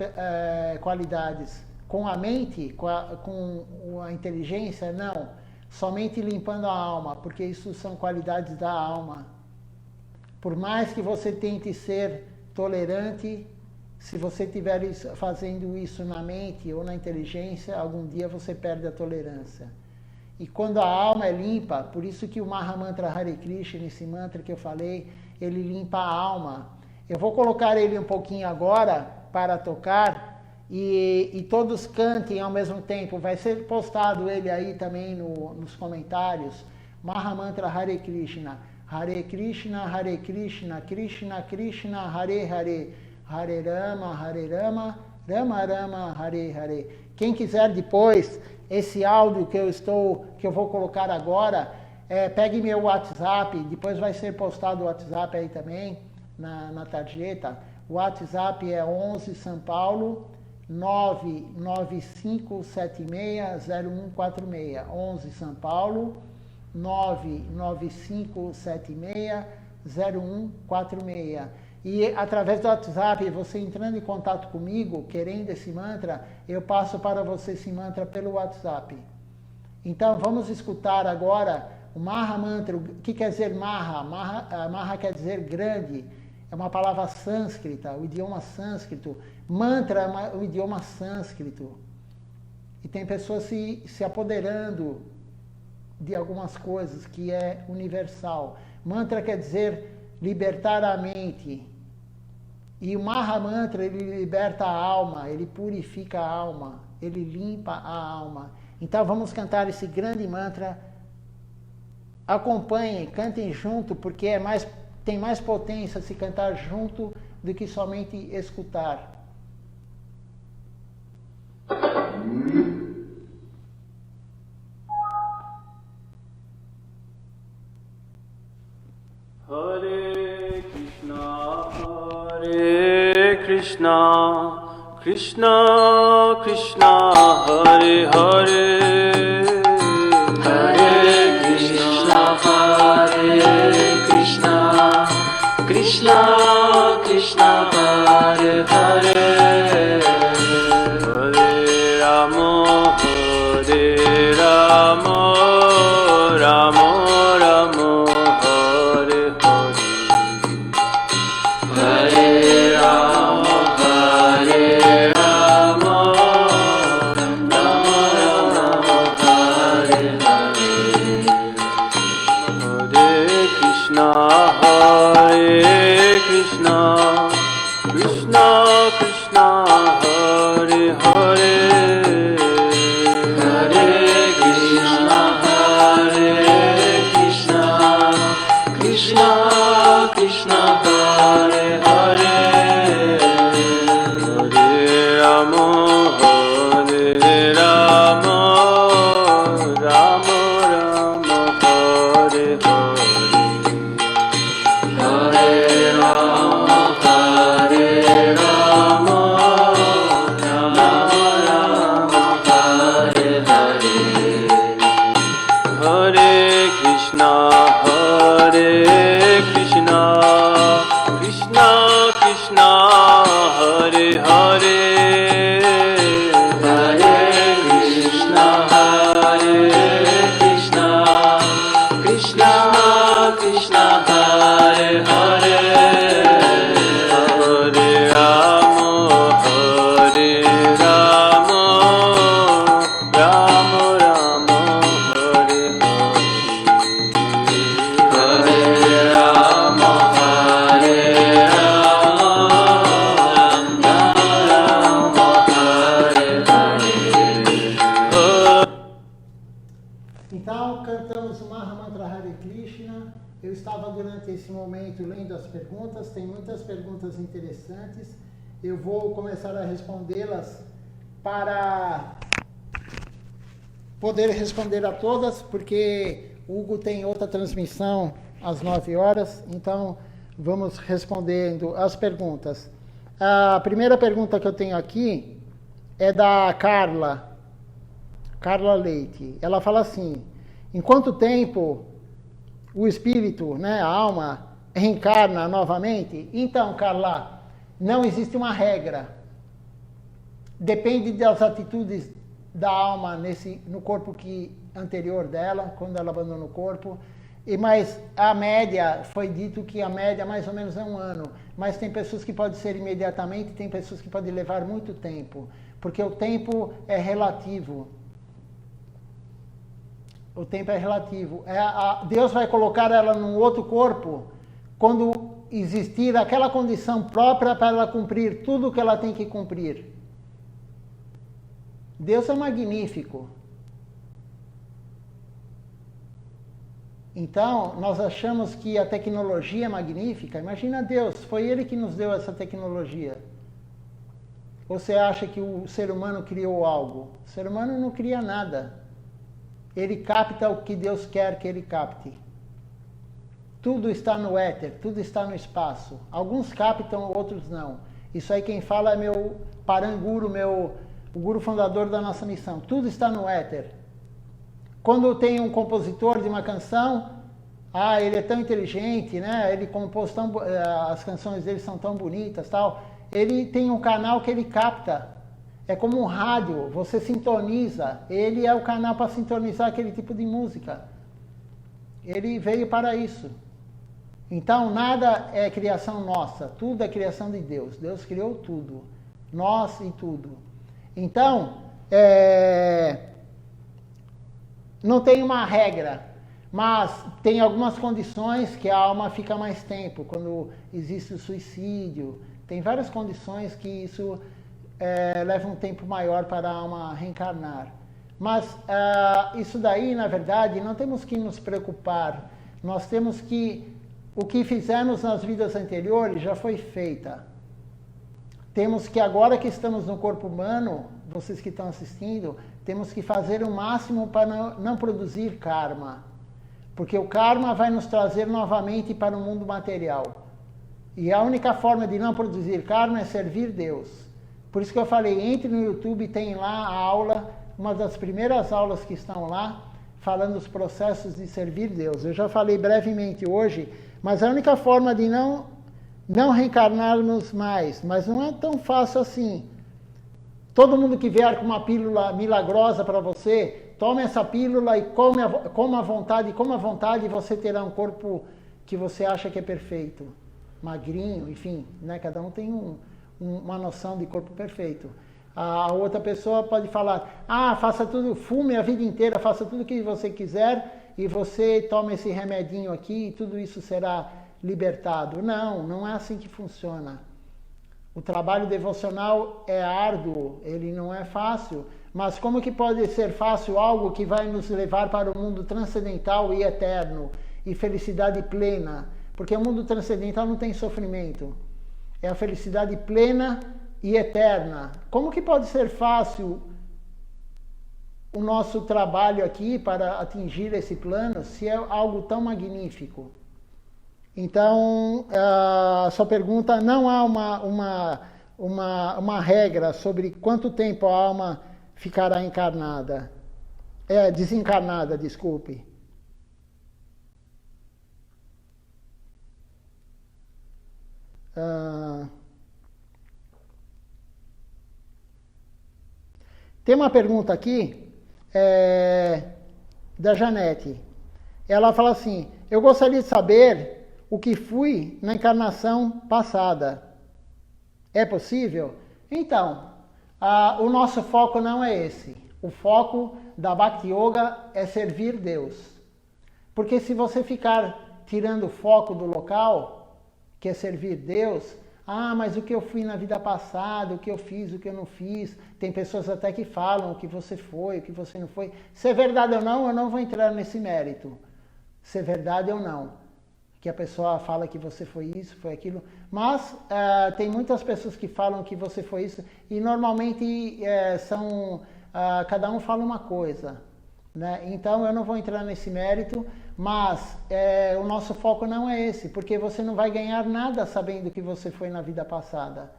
qualidades? Com a mente? Com a inteligência? Não. Somente limpando a alma, porque isso são qualidades da alma. Por mais que você tente ser tolerante, se você estiver fazendo isso na mente ou na inteligência, algum dia você perde a tolerância. E quando a alma é limpa, por isso que o Mahamantra Hare Krishna, esse mantra que eu falei, ele limpa a alma. Eu vou colocar ele um pouquinho agora para tocar e todos cantem ao mesmo tempo. Vai ser postado ele aí também nos comentários. Mahamantra Hare Krishna. Hare Krishna, Hare Krishna, Krishna Krishna, Hare Hare. Hare Rama, Rama Rama, Hare Hare. Quem quiser depois, esse áudio que eu vou colocar agora, pegue meu WhatsApp, depois vai ser postado o WhatsApp aí também, na tarjeta. O WhatsApp é 11 São Paulo 995760146. 11 São Paulo 995760146. E através do WhatsApp, você entrando em contato comigo, querendo esse mantra, eu passo para você esse mantra pelo WhatsApp. Então vamos escutar agora o Maha Mantra. O que quer dizer Maha? Maha quer dizer grande. É uma palavra sânscrita, o idioma sânscrito. Mantra é o idioma sânscrito. E tem pessoas se apoderando de algumas coisas que é universal. Mantra quer dizer libertar a mente. E o Maha Mantra, ele liberta a alma, ele purifica a alma, ele limpa a alma. Então vamos cantar esse grande mantra. Acompanhem, cantem junto, porque tem mais potência se cantar junto do que somente escutar. Hare Krishna, Hare Krishna, Krishna Krishna, Hare Hare, Hare Krishna, Hare Krishna, Krishna Krishna, Hare Hare, Hare Rama, Hare Rama, Rama Rama, Hare Hare Rama, Hare Rama, Rama Rama, Hare Hare, Hare Krishna, Hare Krishna, Krishna Krishna, Eu estava durante esse momento lendo as perguntas, tem muitas perguntas interessantes. Eu vou começar a respondê-las para poder responder a todas, porque o Hugo tem outra transmissão às 9 horas, então vamos respondendo as perguntas. A primeira pergunta que eu tenho aqui é da Carla Leite. Ela fala assim: em quanto tempo o espírito, né, a alma, reencarna novamente? Então, Carla, não existe uma regra. Depende das atitudes da alma no corpo anterior dela, quando ela abandona o corpo. Mas a média, foi dito que a média mais ou menos é 1 ano. Mas tem pessoas que pode ser imediatamente, tem pessoas que podem levar muito tempo. Porque o tempo é relativo. O tempo é relativo. Deus vai colocar ela num outro corpo quando existir aquela condição própria para ela cumprir tudo o que ela tem que cumprir. Deus é magnífico. Então, nós achamos que a tecnologia é magnífica. Imagina Deus, foi Ele que nos deu essa tecnologia. Você acha que o ser humano criou algo? O ser humano não cria nada. Ele capta o que Deus quer que ele capte. Tudo está no éter, tudo está no espaço. Alguns captam, outros não. Isso aí quem fala é meu Paranguru, o guru fundador da nossa missão. Tudo está no éter. Quando tem um compositor de uma canção, ele é tão inteligente, né? Ele compôs as canções dele são tão bonitas, tal. Ele tem um canal que ele capta. É como um rádio, você sintoniza. Ele é o canal para sintonizar aquele tipo de música. Ele veio para isso. Então, nada é criação nossa, tudo é criação de Deus. Deus criou tudo, nós e tudo. Então, não tem uma regra, mas tem algumas condições que a alma fica mais tempo. Quando existe o suicídio, tem várias condições que isso leva um tempo maior para a alma reencarnar. Mas isso daí, na verdade, não temos que nos preocupar. Nós temos que... O que fizemos nas vidas anteriores já foi feita. Temos que, agora que estamos no corpo humano, vocês que estão assistindo, temos que fazer o máximo para não produzir karma. Porque o karma vai nos trazer novamente para o mundo material. E a única forma de não produzir karma é servir Deus. Por isso que eu falei, entre no YouTube, tem lá a aula, uma das primeiras aulas que estão lá, falando dos processos de servir Deus. Eu já falei brevemente hoje, mas a única forma de não reencarnarmos mais, mas não é tão fácil assim. Todo mundo que vier com uma pílula milagrosa para você, tome essa pílula e coma à vontade, e você terá um corpo que você acha que é perfeito. Magrinho, enfim, né? Cada um tem uma noção de corpo perfeito. A outra pessoa pode falar, faça tudo, fume a vida inteira, faça tudo o que você quiser e você toma esse remedinho aqui e tudo isso será libertado. Não é assim que funciona. O trabalho devocional é árduo, ele não é fácil, mas como que pode ser fácil algo que vai nos levar para o mundo transcendental e eterno e felicidade plena? Porque o mundo transcendental não tem sofrimento, é a felicidade plena e eterna. Como que pode ser fácil o nosso trabalho aqui para atingir esse plano se é algo tão magnífico? Então, a sua pergunta, não há uma regra sobre quanto tempo a alma ficará encarnada. Desencarnada, desculpe. Tem uma pergunta aqui da Janete. Ela fala assim: eu gostaria de saber o que fui na encarnação passada. É possível? Então, o nosso foco não é esse. O foco da Bhakti Yoga é servir Deus. Porque se você ficar tirando o foco do local, que é servir Deus, mas o que eu fui na vida passada, o que eu fiz, o que eu não fiz. Tem pessoas até que falam o que você foi, o que você não foi. Se é verdade ou não, eu não vou entrar nesse mérito. Se é verdade ou não. que a pessoa fala que você foi isso, foi aquilo, mas tem muitas pessoas que falam que você foi isso, e normalmente cada um fala uma coisa, né? Então eu não vou entrar nesse mérito, mas o nosso foco não é esse, porque você não vai ganhar nada sabendo que você foi na vida passada.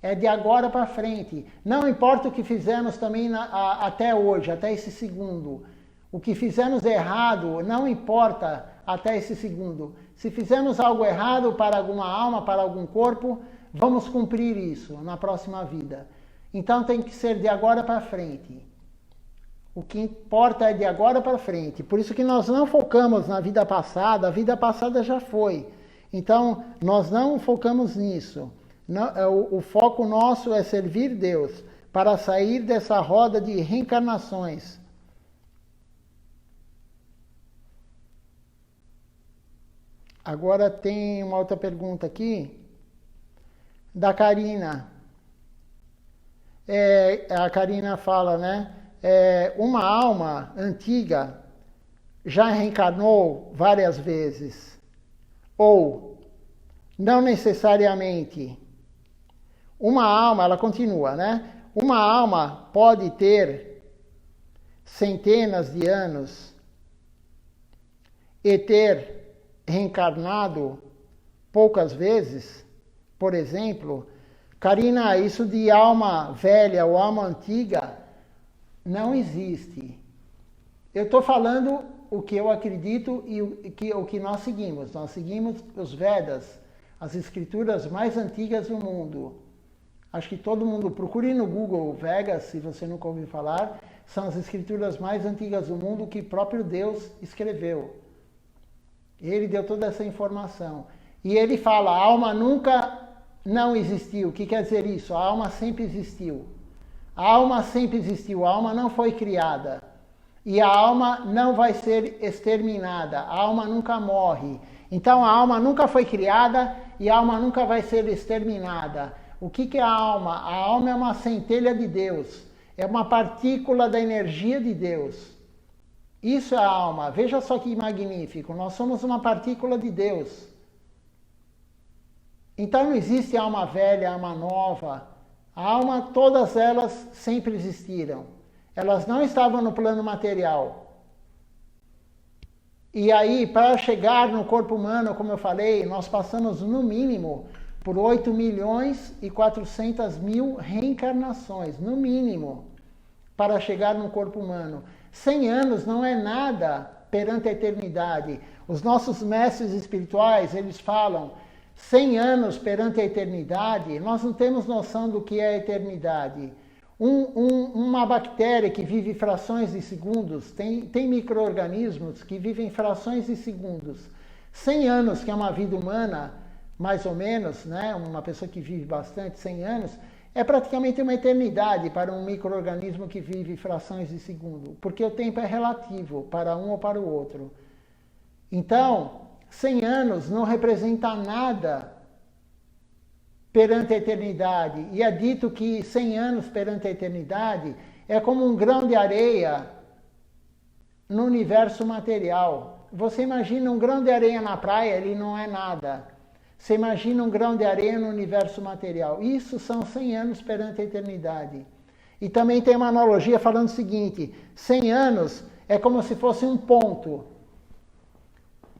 É de agora para frente. Não importa o que fizemos também até hoje, até esse segundo. O que fizemos errado não importa até esse segundo. Se fizemos algo errado para alguma alma, para algum corpo, vamos cumprir isso na próxima vida. Então tem que ser de agora para frente. O que importa é de agora para frente. Por isso que nós não focamos na vida passada, a vida passada já foi. Então nós não focamos nisso. O foco nosso é servir Deus para sair dessa roda de reencarnações. Agora tem uma outra pergunta aqui, da Karina. A Karina fala, né? Uma alma antiga já reencarnou várias vezes, ou não necessariamente. Uma alma, ela continua, né? Uma alma pode ter centenas de anos e ter reencarnado poucas vezes. Por exemplo, Karina, isso de alma velha ou alma antiga não existe. Eu estou falando o que eu acredito e o que nós seguimos. Nós seguimos os Vedas, as escrituras mais antigas do mundo. Acho que todo mundo, procure no Google Vedas, se você nunca ouviu falar, são as escrituras mais antigas do mundo que próprio Deus escreveu. Ele deu toda essa informação. E ele fala, a alma nunca não existiu. O que quer dizer isso? A alma sempre existiu. A alma sempre existiu, a alma não foi criada. E a alma não vai ser exterminada, a alma nunca morre. Então a alma nunca foi criada e a alma nunca vai ser exterminada. O que é a alma? A alma é uma centelha de Deus, é uma partícula da energia de Deus. Isso é a alma. Veja só que magnífico, nós somos uma partícula de Deus. Então não existe alma velha, alma nova. A alma, todas elas sempre existiram. Elas não estavam no plano material. E aí, para chegar no corpo humano, como eu falei, nós passamos no mínimo por 8.400.000 reencarnações, no mínimo, para chegar no corpo humano. 100 anos não é nada perante a eternidade. Os nossos mestres espirituais, eles falam, 100 anos perante a eternidade, nós não temos noção do que é a eternidade. Uma bactéria que vive frações de segundos, tem micro-organismos que vivem frações de segundos. 100 anos, que é uma vida humana, mais ou menos, né? Uma pessoa que vive bastante, 100 anos, é praticamente uma eternidade para um micro-organismo que vive frações de segundo, porque o tempo é relativo para um ou para o outro. Então, 100 anos não representa nada perante a eternidade. E é dito que 100 anos perante a eternidade é como um grão de areia no universo material. Você imagina um grão de areia na praia, ele não é nada. Você imagina um grão de areia no universo material. Isso são 100 anos perante a eternidade. E também tem uma analogia falando o seguinte, 100 anos é como se fosse um ponto.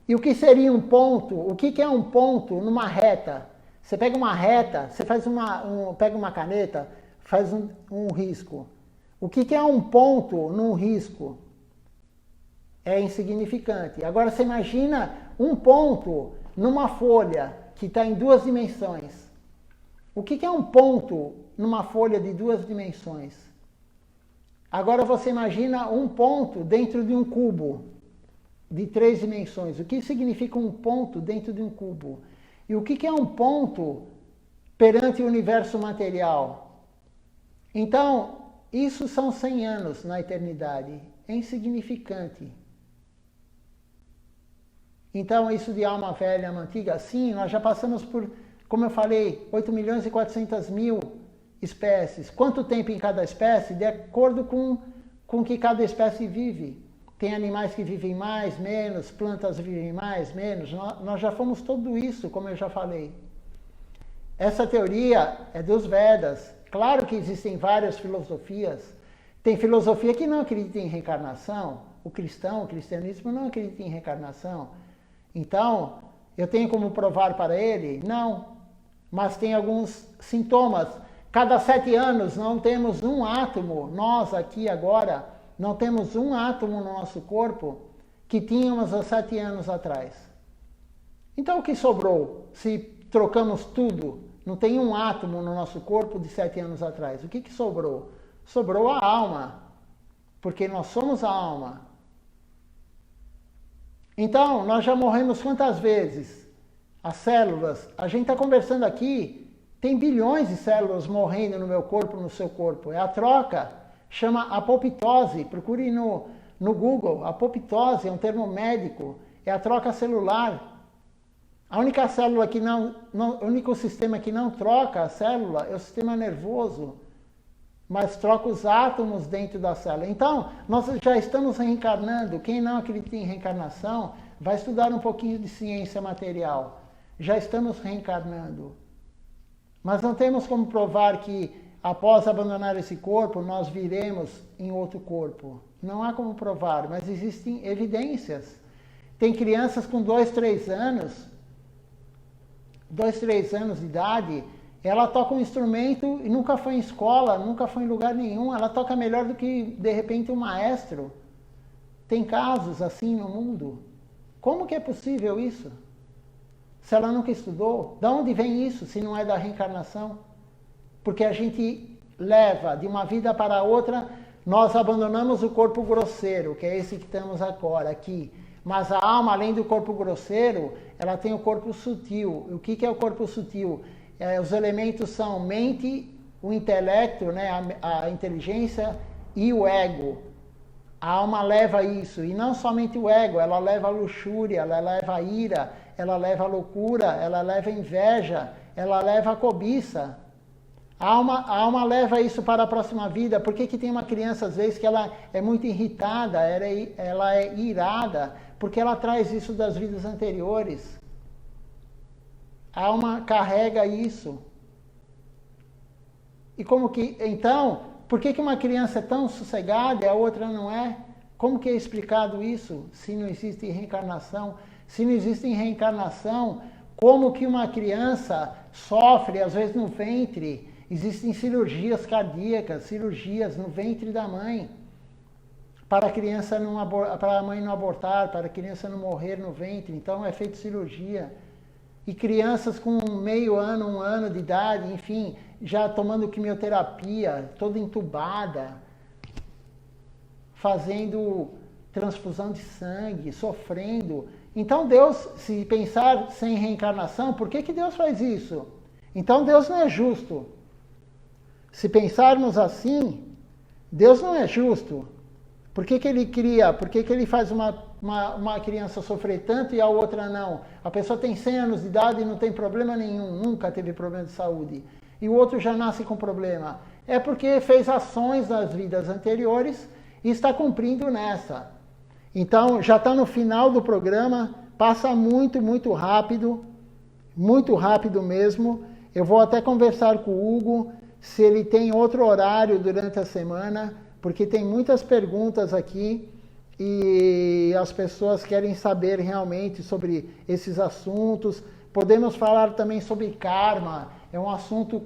E o que seria um ponto? O que é um ponto numa reta? Você pega uma reta, você faz pega uma caneta, faz um risco. O que é um ponto num risco? É insignificante. Agora você imagina um ponto numa folha que está em 2 dimensões. O que é um ponto numa folha de 2 dimensões? Agora você imagina um ponto dentro de um cubo de 3 dimensões. O que significa um ponto dentro de um cubo? E o que é um ponto perante o universo material? Então, isso são 100 anos na eternidade. É insignificante. Então, isso de alma velha, alma antiga, sim, nós já passamos por, como eu falei, 8.400.000 espécies. Quanto tempo em cada espécie? De acordo com que cada espécie vive. tem animais que vivem mais, menos, plantas vivem mais, menos. Nós já fomos tudo isso, como eu já falei. Essa teoria é dos Vedas. Claro que existem várias filosofias. Tem filosofia que não acredita em reencarnação. O cristianismo não acredita em reencarnação. Então, eu tenho como provar para ele? Não. Mas tem alguns sintomas. Cada 7 anos não temos um átomo, nós aqui agora, não temos um átomo no nosso corpo que tínhamos há 7 anos atrás. Então o que sobrou? Se trocamos tudo, não tem um átomo no nosso corpo de 7 anos atrás. O que sobrou? Sobrou a alma, porque nós somos a alma. Então, nós já morremos quantas vezes? As células, a gente está conversando aqui, tem bilhões de células morrendo no meu corpo, no seu corpo. É a troca, chama apoptose. Procure no Google, apoptose é um termo médico, é a troca celular. A única célula que o único sistema que não troca a célula é o sistema nervoso, mas troca os átomos dentro da célula. Então, nós já estamos reencarnando. Quem não acredita em reencarnação, vai estudar um pouquinho de ciência material. Já estamos reencarnando. Mas não temos como provar que após abandonar esse corpo, nós viremos em outro corpo. Não há como provar, mas existem evidências. Tem crianças com 2, 3 anos, 2, 3 anos de idade, ela toca um instrumento e nunca foi em escola, nunca foi em lugar nenhum. Ela toca melhor do que, de repente, um maestro. Tem casos assim no mundo. Como que é possível isso? Se ela nunca estudou, de onde vem isso, se não é da reencarnação? Porque a gente leva de uma vida para outra, nós abandonamos o corpo grosseiro, que é esse que estamos agora, aqui. Mas a alma, além do corpo grosseiro, ela tem o corpo sutil. O que é o corpo sutil? Os elementos são mente, o intelecto, né, a inteligência e o ego. A alma leva isso, e não somente o ego, ela leva a luxúria, ela leva a ira, ela leva a loucura, ela leva a inveja, ela leva a cobiça. A alma leva isso para a próxima vida. Por que tem uma criança, às vezes, que ela é muito irritada, ela é irada? Porque ela traz isso das vidas anteriores. A alma carrega isso. E como que, então, por que uma criança é tão sossegada e a outra não é? Como que é explicado isso, se não existe reencarnação? Se não existe reencarnação, como que uma criança sofre, às vezes no ventre? Existem cirurgias cardíacas, cirurgias no ventre da mãe, para a mãe não abortar, para a criança não morrer no ventre. Então é feita cirurgia. E crianças com meio ano, 1 ano de idade, enfim, já tomando quimioterapia, toda entubada, fazendo transfusão de sangue, sofrendo. Então Deus, se pensar sem reencarnação, por que Deus faz isso? Então Deus não é justo. Se pensarmos assim, Deus não é justo. Por que Ele cria, por que Ele faz uma criança sofrer tanto e a outra não? A pessoa tem 100 anos de idade e não tem problema nenhum, nunca teve problema de saúde. E o outro já nasce com problema. É porque fez ações nas vidas anteriores e está cumprindo nessa. Então, já está no final do programa, passa muito, muito rápido mesmo. Eu vou até conversar com o Hugo, se ele tem outro horário durante a semana, porque tem muitas perguntas aqui e as pessoas querem saber realmente sobre esses assuntos. Podemos falar também sobre karma, é um assunto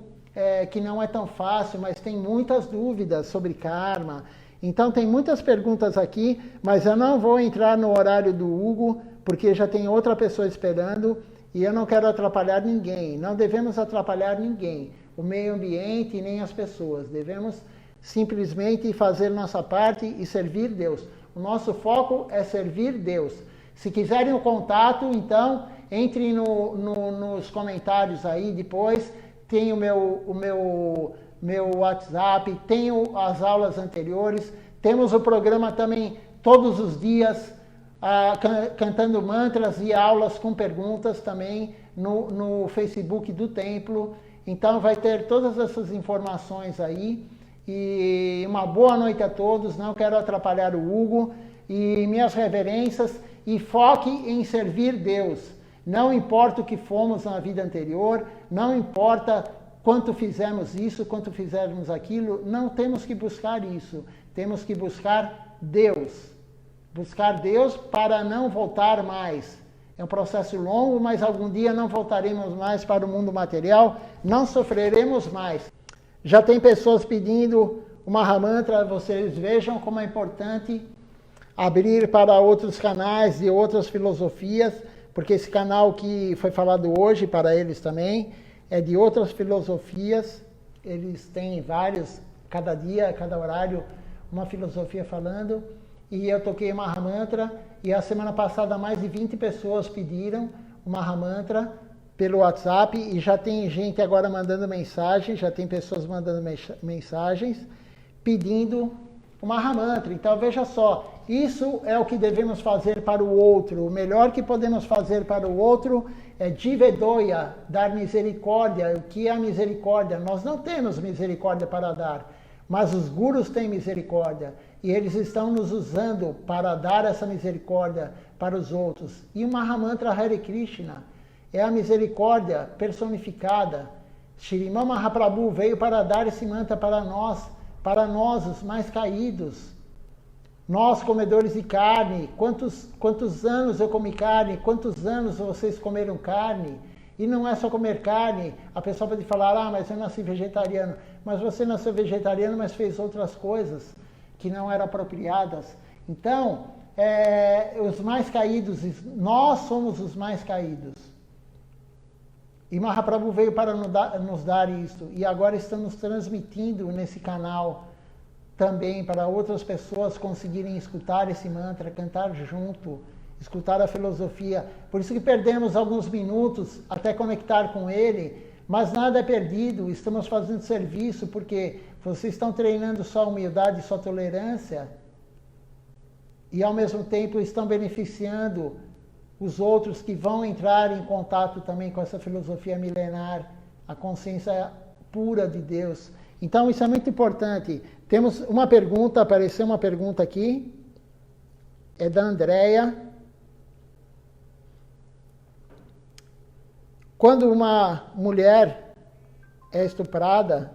que não é tão fácil, mas tem muitas dúvidas sobre karma. Então tem muitas perguntas aqui, mas eu não vou entrar no horário do Hugo, porque já tem outra pessoa esperando e eu não quero atrapalhar ninguém. Não devemos atrapalhar ninguém, o meio ambiente e nem as pessoas. Devemos simplesmente fazer nossa parte e servir Deus. O nosso foco é servir Deus. Se quiserem o contato, então, entre nos comentários aí depois. Tem o meu WhatsApp, tenho as aulas anteriores. Temos o programa também todos os dias, cantando mantras e aulas com perguntas também no Facebook do Templo. Então vai ter todas essas informações aí. E uma boa noite a todos. Não quero atrapalhar o Hugo. e minhas reverências, e foque em servir Deus. Não importa o que fomos na vida anterior, não importa quanto fizemos isso, quanto fizermos aquilo, não temos que buscar isso. Temos que buscar Deus. Buscar Deus para não voltar mais. É um processo longo, mas algum dia não voltaremos mais para o mundo material, não sofreremos mais. Já tem pessoas pedindo o Mahamantra, vocês vejam como é importante abrir para outros canais e outras filosofias, porque esse canal que foi falado hoje para eles também é de outras filosofias. Eles têm vários, cada dia, cada horário, uma filosofia falando. E eu toquei o Mahamantra, e a semana passada mais de 20 pessoas pediram o Mahamantra pelo WhatsApp, e já tem gente agora mandando mensagem, já tem pessoas mandando mensagens pedindo o Mahamantra. Então veja só, isso é o que devemos fazer para o outro. O melhor que podemos fazer para o outro é Jivedoya, dar misericórdia. O que é a misericórdia? Nós não temos misericórdia para dar, mas os gurus têm misericórdia. E eles estão nos usando para dar essa misericórdia para os outros. E o Mahamantra Hare Krishna é a misericórdia personificada. Shriman Mahaprabhu veio para dar esse mantra para nós os mais caídos. Nós, comedores de carne, quantos anos eu comi carne, quantos anos vocês comeram carne? E não é só comer carne. A pessoa pode falar, mas eu nasci vegetariano. Mas você nasceu vegetariano, mas fez outras coisas que não eram apropriadas. Então, os mais caídos, nós somos os mais caídos. E Mahaprabhu veio para nos dar isso. E agora estamos transmitindo nesse canal também para outras pessoas conseguirem escutar esse mantra, cantar junto, escutar a filosofia. Por isso que perdemos alguns minutos até conectar com ele, mas nada é perdido, estamos fazendo serviço, porque vocês estão treinando só humildade e só tolerância, e ao mesmo tempo estão beneficiando os outros que vão entrar em contato também com essa filosofia milenar, a consciência pura de Deus. Então isso é muito importante. Temos uma pergunta, apareceu uma pergunta aqui, é da Andréia. Quando uma mulher é estuprada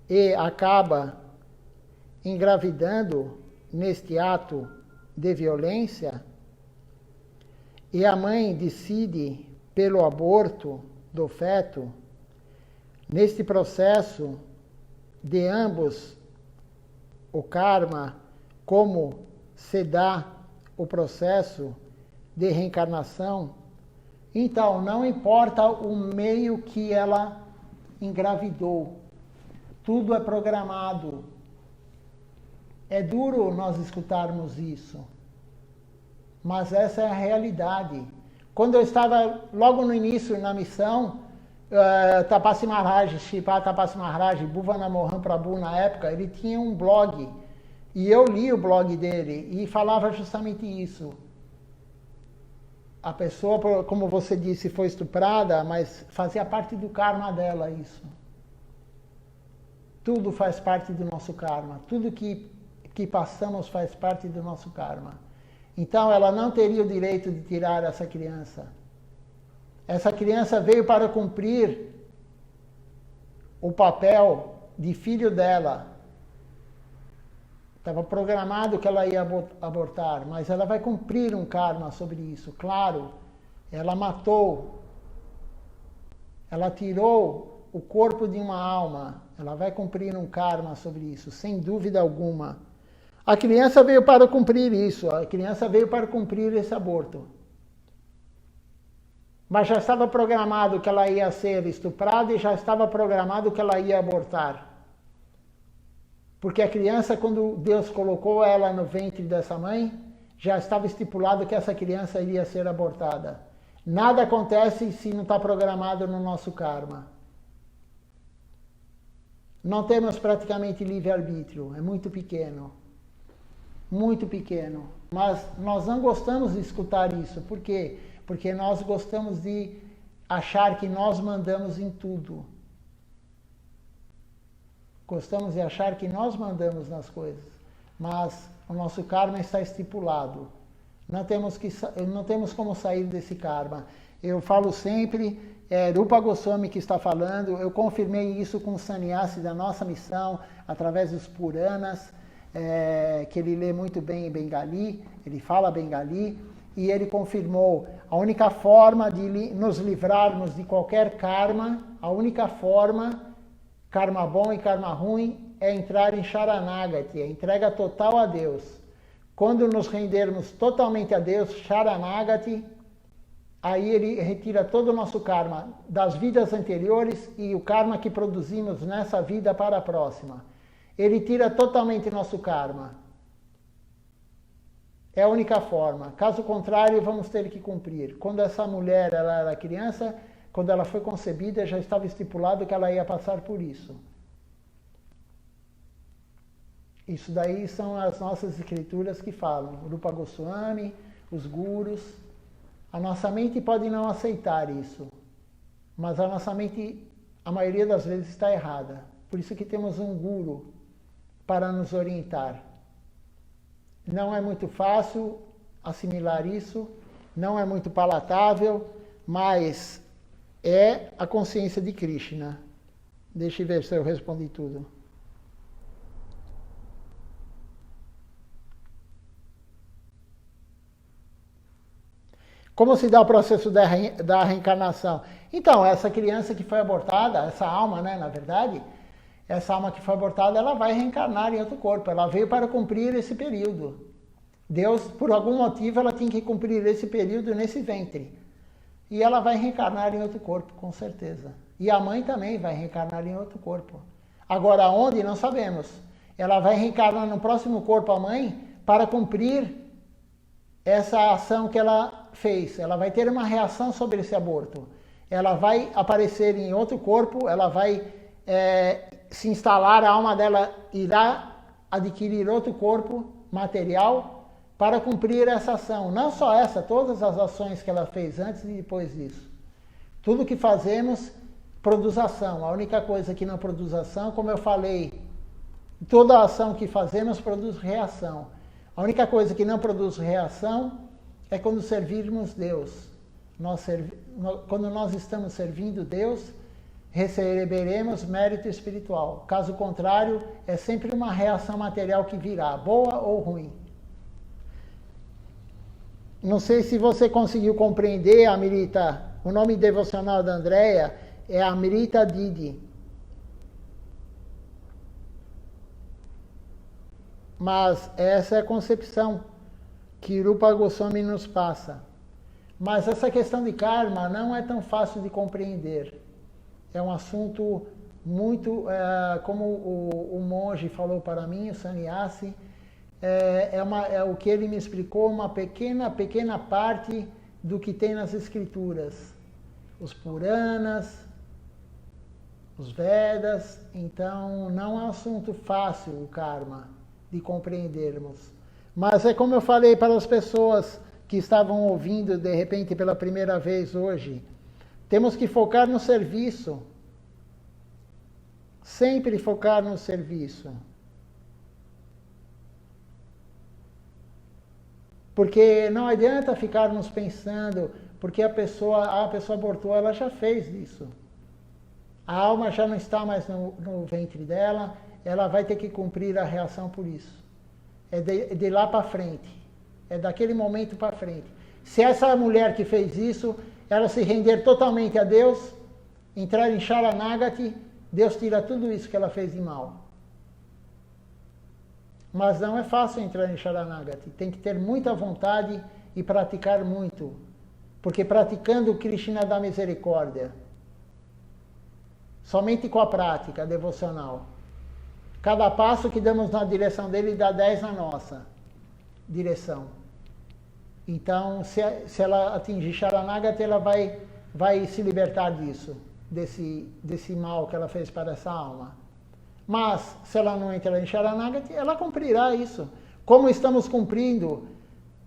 e acaba engravidando neste ato de violência, e a mãe decide pelo aborto do feto, neste processo de ambos, o karma, como se dá o processo de reencarnação, então não importa o meio que ela engravidou, tudo é programado. É duro nós escutarmos isso, mas essa é a realidade. Quando eu estava logo no início na missão, Tapasi Maharaj, Shripad Tapasi Maharaj, Bhuvana Mohan Prabhu na época, ele tinha um blog, e eu li o blog dele, e falava justamente isso. A pessoa, como você disse, foi estuprada, mas fazia parte do karma dela isso. Tudo faz parte do nosso karma. Tudo que passamos faz parte do nosso karma. Então ela não teria o direito de tirar essa criança. Essa criança veio para cumprir o papel de filho dela. Estava programado que ela ia abortar, mas ela vai cumprir um karma sobre isso. Claro, ela matou, ela tirou o corpo de uma alma, ela vai cumprir um karma sobre isso, sem dúvida alguma. A criança veio para cumprir isso, a criança veio para cumprir esse aborto. Mas já estava programado que ela ia ser estuprada e já estava programado que ela ia abortar. Porque a criança, quando Deus colocou ela no ventre dessa mãe, já estava estipulado que essa criança iria ser abortada. Nada acontece se não está programado no nosso karma. Não temos praticamente livre-arbítrio, é muito pequeno. Muito pequeno. Mas nós não gostamos de escutar isso. Por quê? Porque nós gostamos de achar que nós mandamos em tudo. Gostamos de achar que nós mandamos nas coisas. mas o nosso karma está estipulado. Não temos como sair desse karma. Eu falo sempre, é Rupa Goswami que está falando, eu confirmei isso com o sannyasi da nossa missão, através dos Puranas, que ele lê muito bem em Bengali, ele fala Bengali, e ele confirmou a única forma de nos livrarmos de qualquer karma, a única forma, karma bom e karma ruim, é entrar em Sharanagati, a entrega total a Deus. Quando nos rendermos totalmente a Deus, Sharanagati, aí ele retira todo o nosso karma das vidas anteriores e o karma que produzimos nessa vida para a próxima. Ele tira totalmente nosso karma. É a única forma. Caso contrário, vamos ter que cumprir. Quando essa mulher ela era criança, quando ela foi concebida, já estava estipulado que ela ia passar por isso. Isso daí são as nossas escrituras que falam. Rupa Goswami, os gurus. A nossa mente pode não aceitar isso, mas a nossa mente, a maioria das vezes, está errada. Por isso que temos um guru para nos orientar. Não é muito fácil assimilar isso, não é muito palatável, mas é a consciência de Krishna. Deixa eu ver se eu respondi tudo. Como se dá o processo da reencarnação? Então, essa criança que foi abortada, essa alma, né, na verdade, essa alma que foi abortada, ela vai reencarnar em outro corpo. Ela veio para cumprir esse período. Deus, por algum motivo, ela tinha que cumprir esse período nesse ventre. E ela vai reencarnar em outro corpo, com certeza. E a mãe também vai reencarnar em outro corpo. Agora, onde? Não sabemos. Ela vai reencarnar no próximo corpo, a mãe, para cumprir essa ação que ela fez. Ela vai ter uma reação sobre esse aborto. Ela vai aparecer em outro corpo, ela vai se instalar, a alma dela irá adquirir outro corpo material para cumprir essa ação. Não só essa, todas as ações que ela fez antes e depois disso. Tudo que fazemos produz ação. A única coisa que não produz ação, como eu falei, toda ação que fazemos produz reação. A única coisa que não produz reação é quando servirmos Deus. Quando nós estamos servindo Deus, receberemos mérito espiritual. Caso contrário, é sempre uma reação material que virá, boa ou ruim. Não sei se você conseguiu compreender, Amrita. O nome devocional da Andrea é Amrita Didi. Mas essa é a concepção que Rupa Goswami nos passa. Mas essa questão de karma não é tão fácil de compreender. É um assunto muito, como o monge falou para mim, o sannyasi, é o que ele me explicou, uma pequena parte do que tem nas escrituras. Os Puranas, os Vedas. Então, não é um assunto fácil o karma de compreendermos. Mas é como eu falei para as pessoas que estavam ouvindo de repente pela primeira vez hoje, temos que focar no serviço. Sempre focar no serviço. Porque não adianta ficarmos pensando, porque a pessoa abortou, ela já fez isso. A alma já não está mais no ventre dela, ela vai ter que cumprir a reação por isso. É de lá para frente. É daquele momento para frente. Se essa mulher que fez isso, ela se render totalmente a Deus, entrar em Sharanagati, Deus tira tudo isso que ela fez de mal. Mas não é fácil entrar em Sharanagati. Tem que ter muita vontade e praticar muito. Porque praticando o Krishna dá misericórdia. Somente com a prática devocional. Cada passo que damos na direção dele dá 10 na nossa direção. Então, se ela atingir Sharanagati, ela vai se libertar disso, desse mal que ela fez para essa alma. Mas, se ela não entrar em Sharanagati, ela cumprirá isso. Como estamos cumprindo?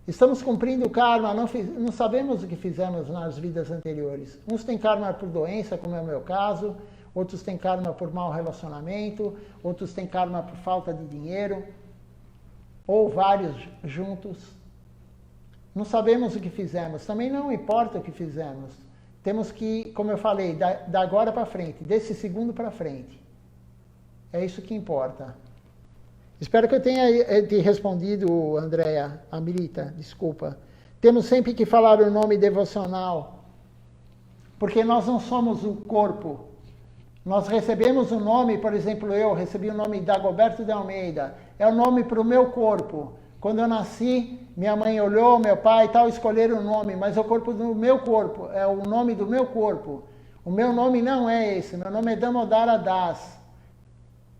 Estamos cumprindo o karma, não sabemos o que fizemos nas vidas anteriores. Uns têm karma por doença, como é o meu caso. Outros têm karma por mau relacionamento, outros têm karma por falta de dinheiro. ou vários juntos. Não sabemos o que fizemos, também não importa o que fizemos. Temos que, como eu falei, da agora para frente, desse segundo para frente. É isso que importa. Espero que eu tenha te respondido, Andréa, Amrita, desculpa. Temos sempre que falar o nome devocional, porque nós não somos o corpo. Nós recebemos o nome, por exemplo, eu recebi o nome Dagoberto de Almeida, é o nome para o meu corpo. Quando eu nasci, minha mãe olhou, meu pai e tal, escolheram o nome, mas é o corpo do meu corpo, é o nome do meu corpo. O meu nome não é esse, meu nome é Damodara Das.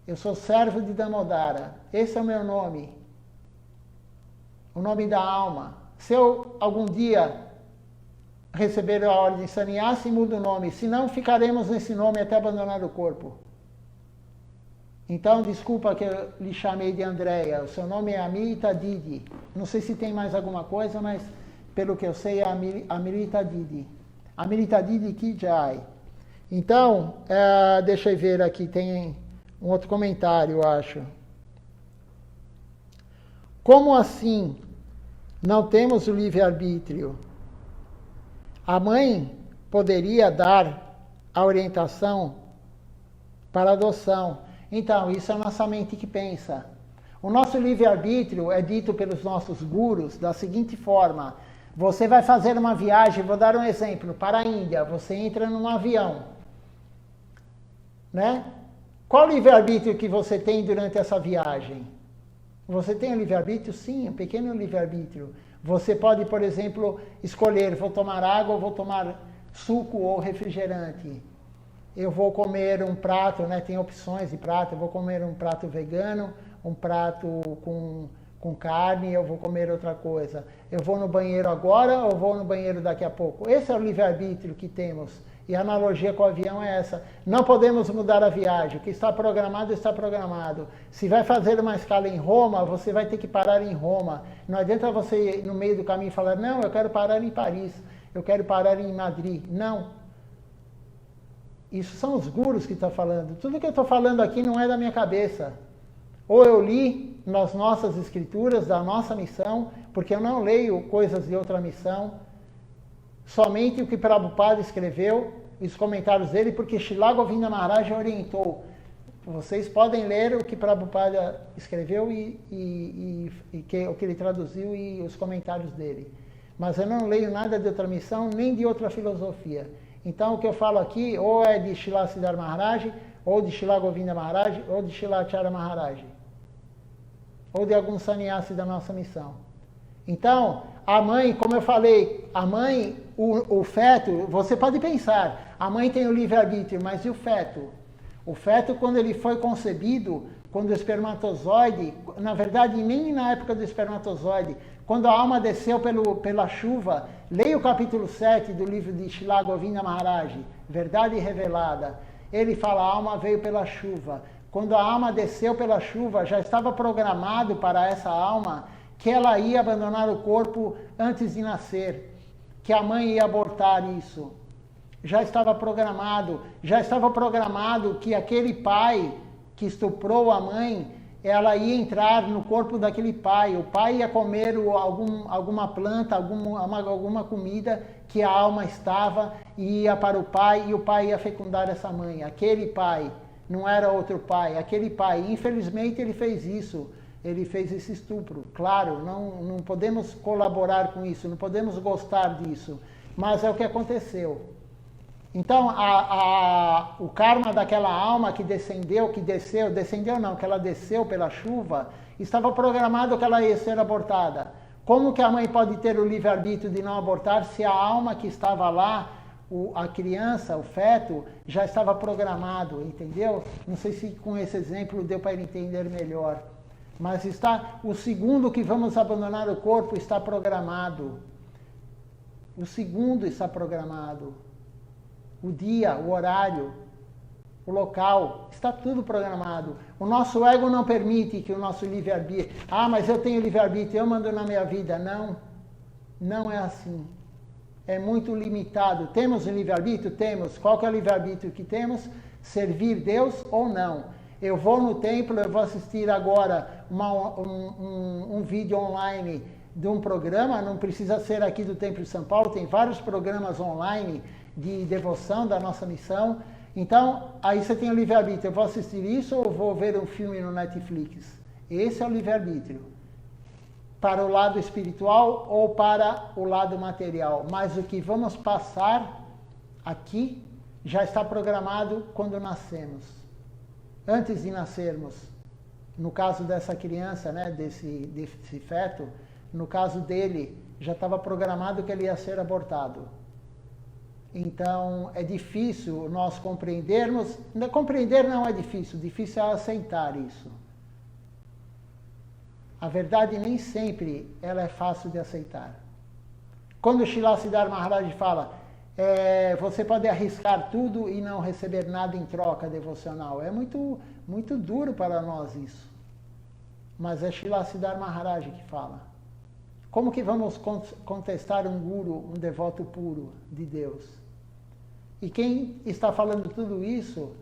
Eu sou servo de Damodara, esse é o meu nome. O nome da alma. Se eu algum dia receber a ordem de sannyasi, muda o nome, senão ficaremos nesse nome até abandonar o corpo. Então, desculpa que eu lhe chamei de Andréa, o seu nome é Amrita Didi. Não sei se tem mais alguma coisa, mas pelo que eu sei é Amrita Didi. Amrita Didi Ki Jai. Então, deixa eu ver aqui, tem um outro comentário, eu acho. Como assim não temos o livre-arbítrio? A mãe poderia dar a orientação para adoção. Então, isso é a nossa mente que pensa. O nosso livre-arbítrio é dito pelos nossos gurus da seguinte forma: você vai fazer uma viagem, vou dar um exemplo, para a Índia, você entra num avião, né? Qual o livre-arbítrio que você tem durante essa viagem? Você tem o livre-arbítrio? Sim, um pequeno livre-arbítrio. Você pode, por exemplo, escolher, vou tomar água ou vou tomar suco ou refrigerante. Eu vou comer um prato, né? Tem opções de prato, eu vou comer um prato vegano, um prato com carne, eu vou comer outra coisa. Eu vou no banheiro agora ou vou no banheiro daqui a pouco? Esse é o livre-arbítrio que temos. E a analogia com o avião é essa. Não podemos mudar a viagem. O que está programado, está programado. Se vai fazer uma escala em Roma, você vai ter que parar em Roma. Não adianta você, no meio do caminho, falar, não, eu quero parar em Paris, eu quero parar em Madrid. Não. Isso são os gurus que estão falando. Tudo que eu estou falando aqui não é da minha cabeça. Ou eu li nas nossas escrituras da nossa missão, porque eu não leio coisas de outra missão, somente o que Prabhupada escreveu, os comentários dele, porque Srila Govinda Maharaj orientou. Vocês podem ler o que Prabhupada escreveu o que ele traduziu e os comentários dele. Mas eu não leio nada de outra missão, nem de outra filosofia. Então o que eu falo aqui, ou é de Srila Siddhar Maharaj, ou de Srila Govinda Maharaj, ou de Srila Acharya Maharaj. Ou de algum sannyasi da nossa missão. Então, a mãe, como eu falei, a mãe, o feto, você pode pensar, a mãe tem o livre-arbítrio, mas e o feto? O feto, quando ele foi concebido, quando o espermatozoide, na verdade, nem na época do espermatozoide, quando a alma desceu pela chuva, leia o capítulo 7 do livro de Srila Govinda Maharaj, Verdade Revelada. Ele fala, a alma veio pela chuva. Quando a alma desceu pela chuva, já estava programado para essa alma que ela ia abandonar o corpo antes de nascer, que a mãe ia abortar isso. Já estava programado que aquele pai que estuprou a mãe, ela ia entrar no corpo daquele pai. O pai ia comer alguma planta, alguma comida que a alma estava e ia para o pai, e o pai ia fecundar essa mãe. Aquele pai, não era outro pai, aquele pai. Infelizmente ele fez isso. Ele fez esse estupro. Claro, não podemos colaborar com isso, não podemos gostar disso, mas é o que aconteceu. Então, o karma daquela alma que desceu que ela desceu pela chuva, estava programado que ela ia ser abortada. Como que a mãe pode ter o livre-arbítrio de não abortar se a alma que estava lá, a criança, o feto, já estava programado, entendeu? Não sei se com esse exemplo deu para entender melhor. Mas o segundo que vamos abandonar o corpo está programado. O segundo está programado. O dia, o horário, o local, está tudo programado. O nosso ego não permite que o nosso livre-arbítrio... mas eu tenho livre-arbítrio, eu mando na minha vida. Não, não é assim. É muito limitado. Temos um livre-arbítrio? Temos. Qual que é o livre-arbítrio que temos? Servir Deus ou não. Eu vou no templo, eu vou assistir agora um vídeo online de um programa, não precisa ser aqui do Templo de São Paulo, tem vários programas online de devoção da nossa missão. Então, aí você tem o livre-arbítrio, eu vou assistir isso ou vou ver um filme no Netflix? Esse é o livre-arbítrio. Para o lado espiritual ou para o lado material. Mas o que vamos passar aqui já está programado quando nascemos. Antes de nascermos. No caso dessa criança, né, desse feto, no caso dele, já estava programado que ele ia ser abortado. Então, é difícil nós compreendermos. Compreender não é difícil é aceitar isso. A verdade nem sempre ela é fácil de aceitar. Quando o Srila Siddhartha Maharaj fala, você pode arriscar tudo e não receber nada em troca devocional. É muito, muito duro para nós isso. Mas é Srila Siddhartha Maharaj que fala. Como que vamos contestar um guru, um devoto puro de Deus? E quem está falando tudo isso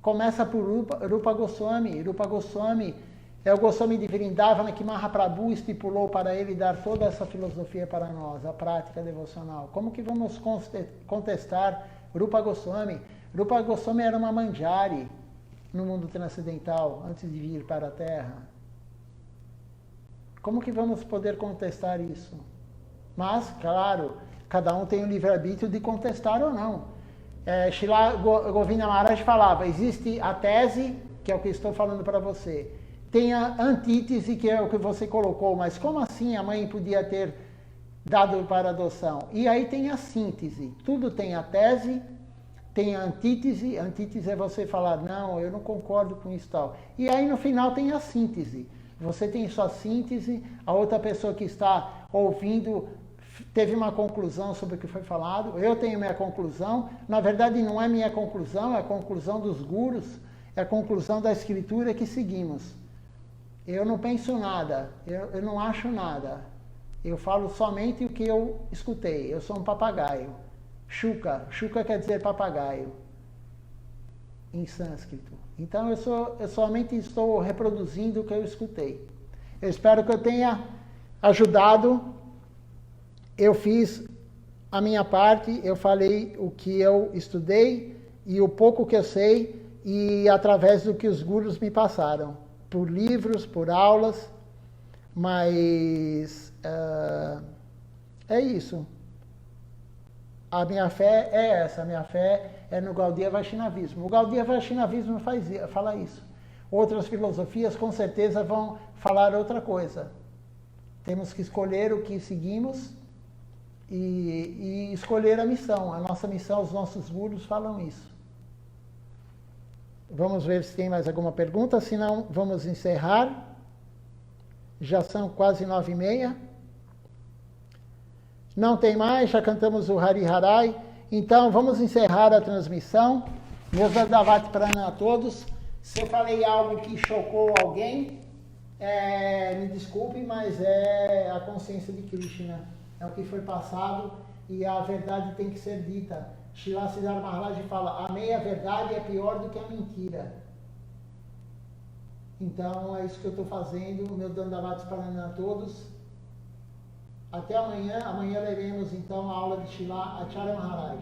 começa por Rupa Goswami. Rupa Goswami é o Goswami de Vrindavana que Mahaprabhu estipulou para ele dar toda essa filosofia para nós, a prática devocional. Como que vamos contestar Rupa Goswami? Rupa Goswami era uma manjari no mundo transcendental, antes de vir para a Terra. Como que vamos poder contestar isso? Mas, claro, cada um tem o livre-arbítrio de contestar ou não. Srila Govinda Maharaj falava, existe a tese, que é o que estou falando para você. Tem a antítese, que é o que você colocou, mas como assim a mãe podia ter dado para adoção? E aí tem a síntese. Tudo tem a tese, tem a antítese. Antítese é você falar, não, eu não concordo com isso e tal. E aí no final tem a síntese. Você tem sua síntese, a outra pessoa que está ouvindo teve uma conclusão sobre o que foi falado, eu tenho minha conclusão. Na verdade não é minha conclusão, é a conclusão dos gurus, é a conclusão da escritura que seguimos. Eu não penso nada, eu não acho nada. Eu falo somente o que eu escutei. Eu sou um papagaio. Shuka quer dizer papagaio em sânscrito. Então eu somente estou reproduzindo o que eu escutei. Eu espero que eu tenha ajudado. Eu fiz a minha parte, eu falei o que eu estudei e o pouco que eu sei e através do que os gurus me passaram. Por livros, por aulas, mas é isso. A minha fé é essa, a minha fé é no Gaudiya Vaishnavismo. O Gaudiya Vaishnavismo fala isso. Outras filosofias com certeza vão falar outra coisa. Temos que escolher o que seguimos e escolher a missão. A nossa missão, os nossos gurus falam isso. Vamos ver se tem mais alguma pergunta, senão vamos encerrar. Já são quase 9h30. Não tem mais, já cantamos o Hari Harai. Então vamos encerrar a transmissão. Meus Dandavati Pranam a todos. Se eu falei algo que chocou alguém, me desculpe, mas é a consciência de Krishna. É o que foi passado e a verdade tem que ser dita. Srila Siddhartha Maharaj fala, a meia-verdade é pior do que a mentira. Então, é isso que eu estou fazendo. Meu Dandavati Pranam a todos. Até amanhã. Amanhã leremos, então, a aula de Srila Acharya Maharaj.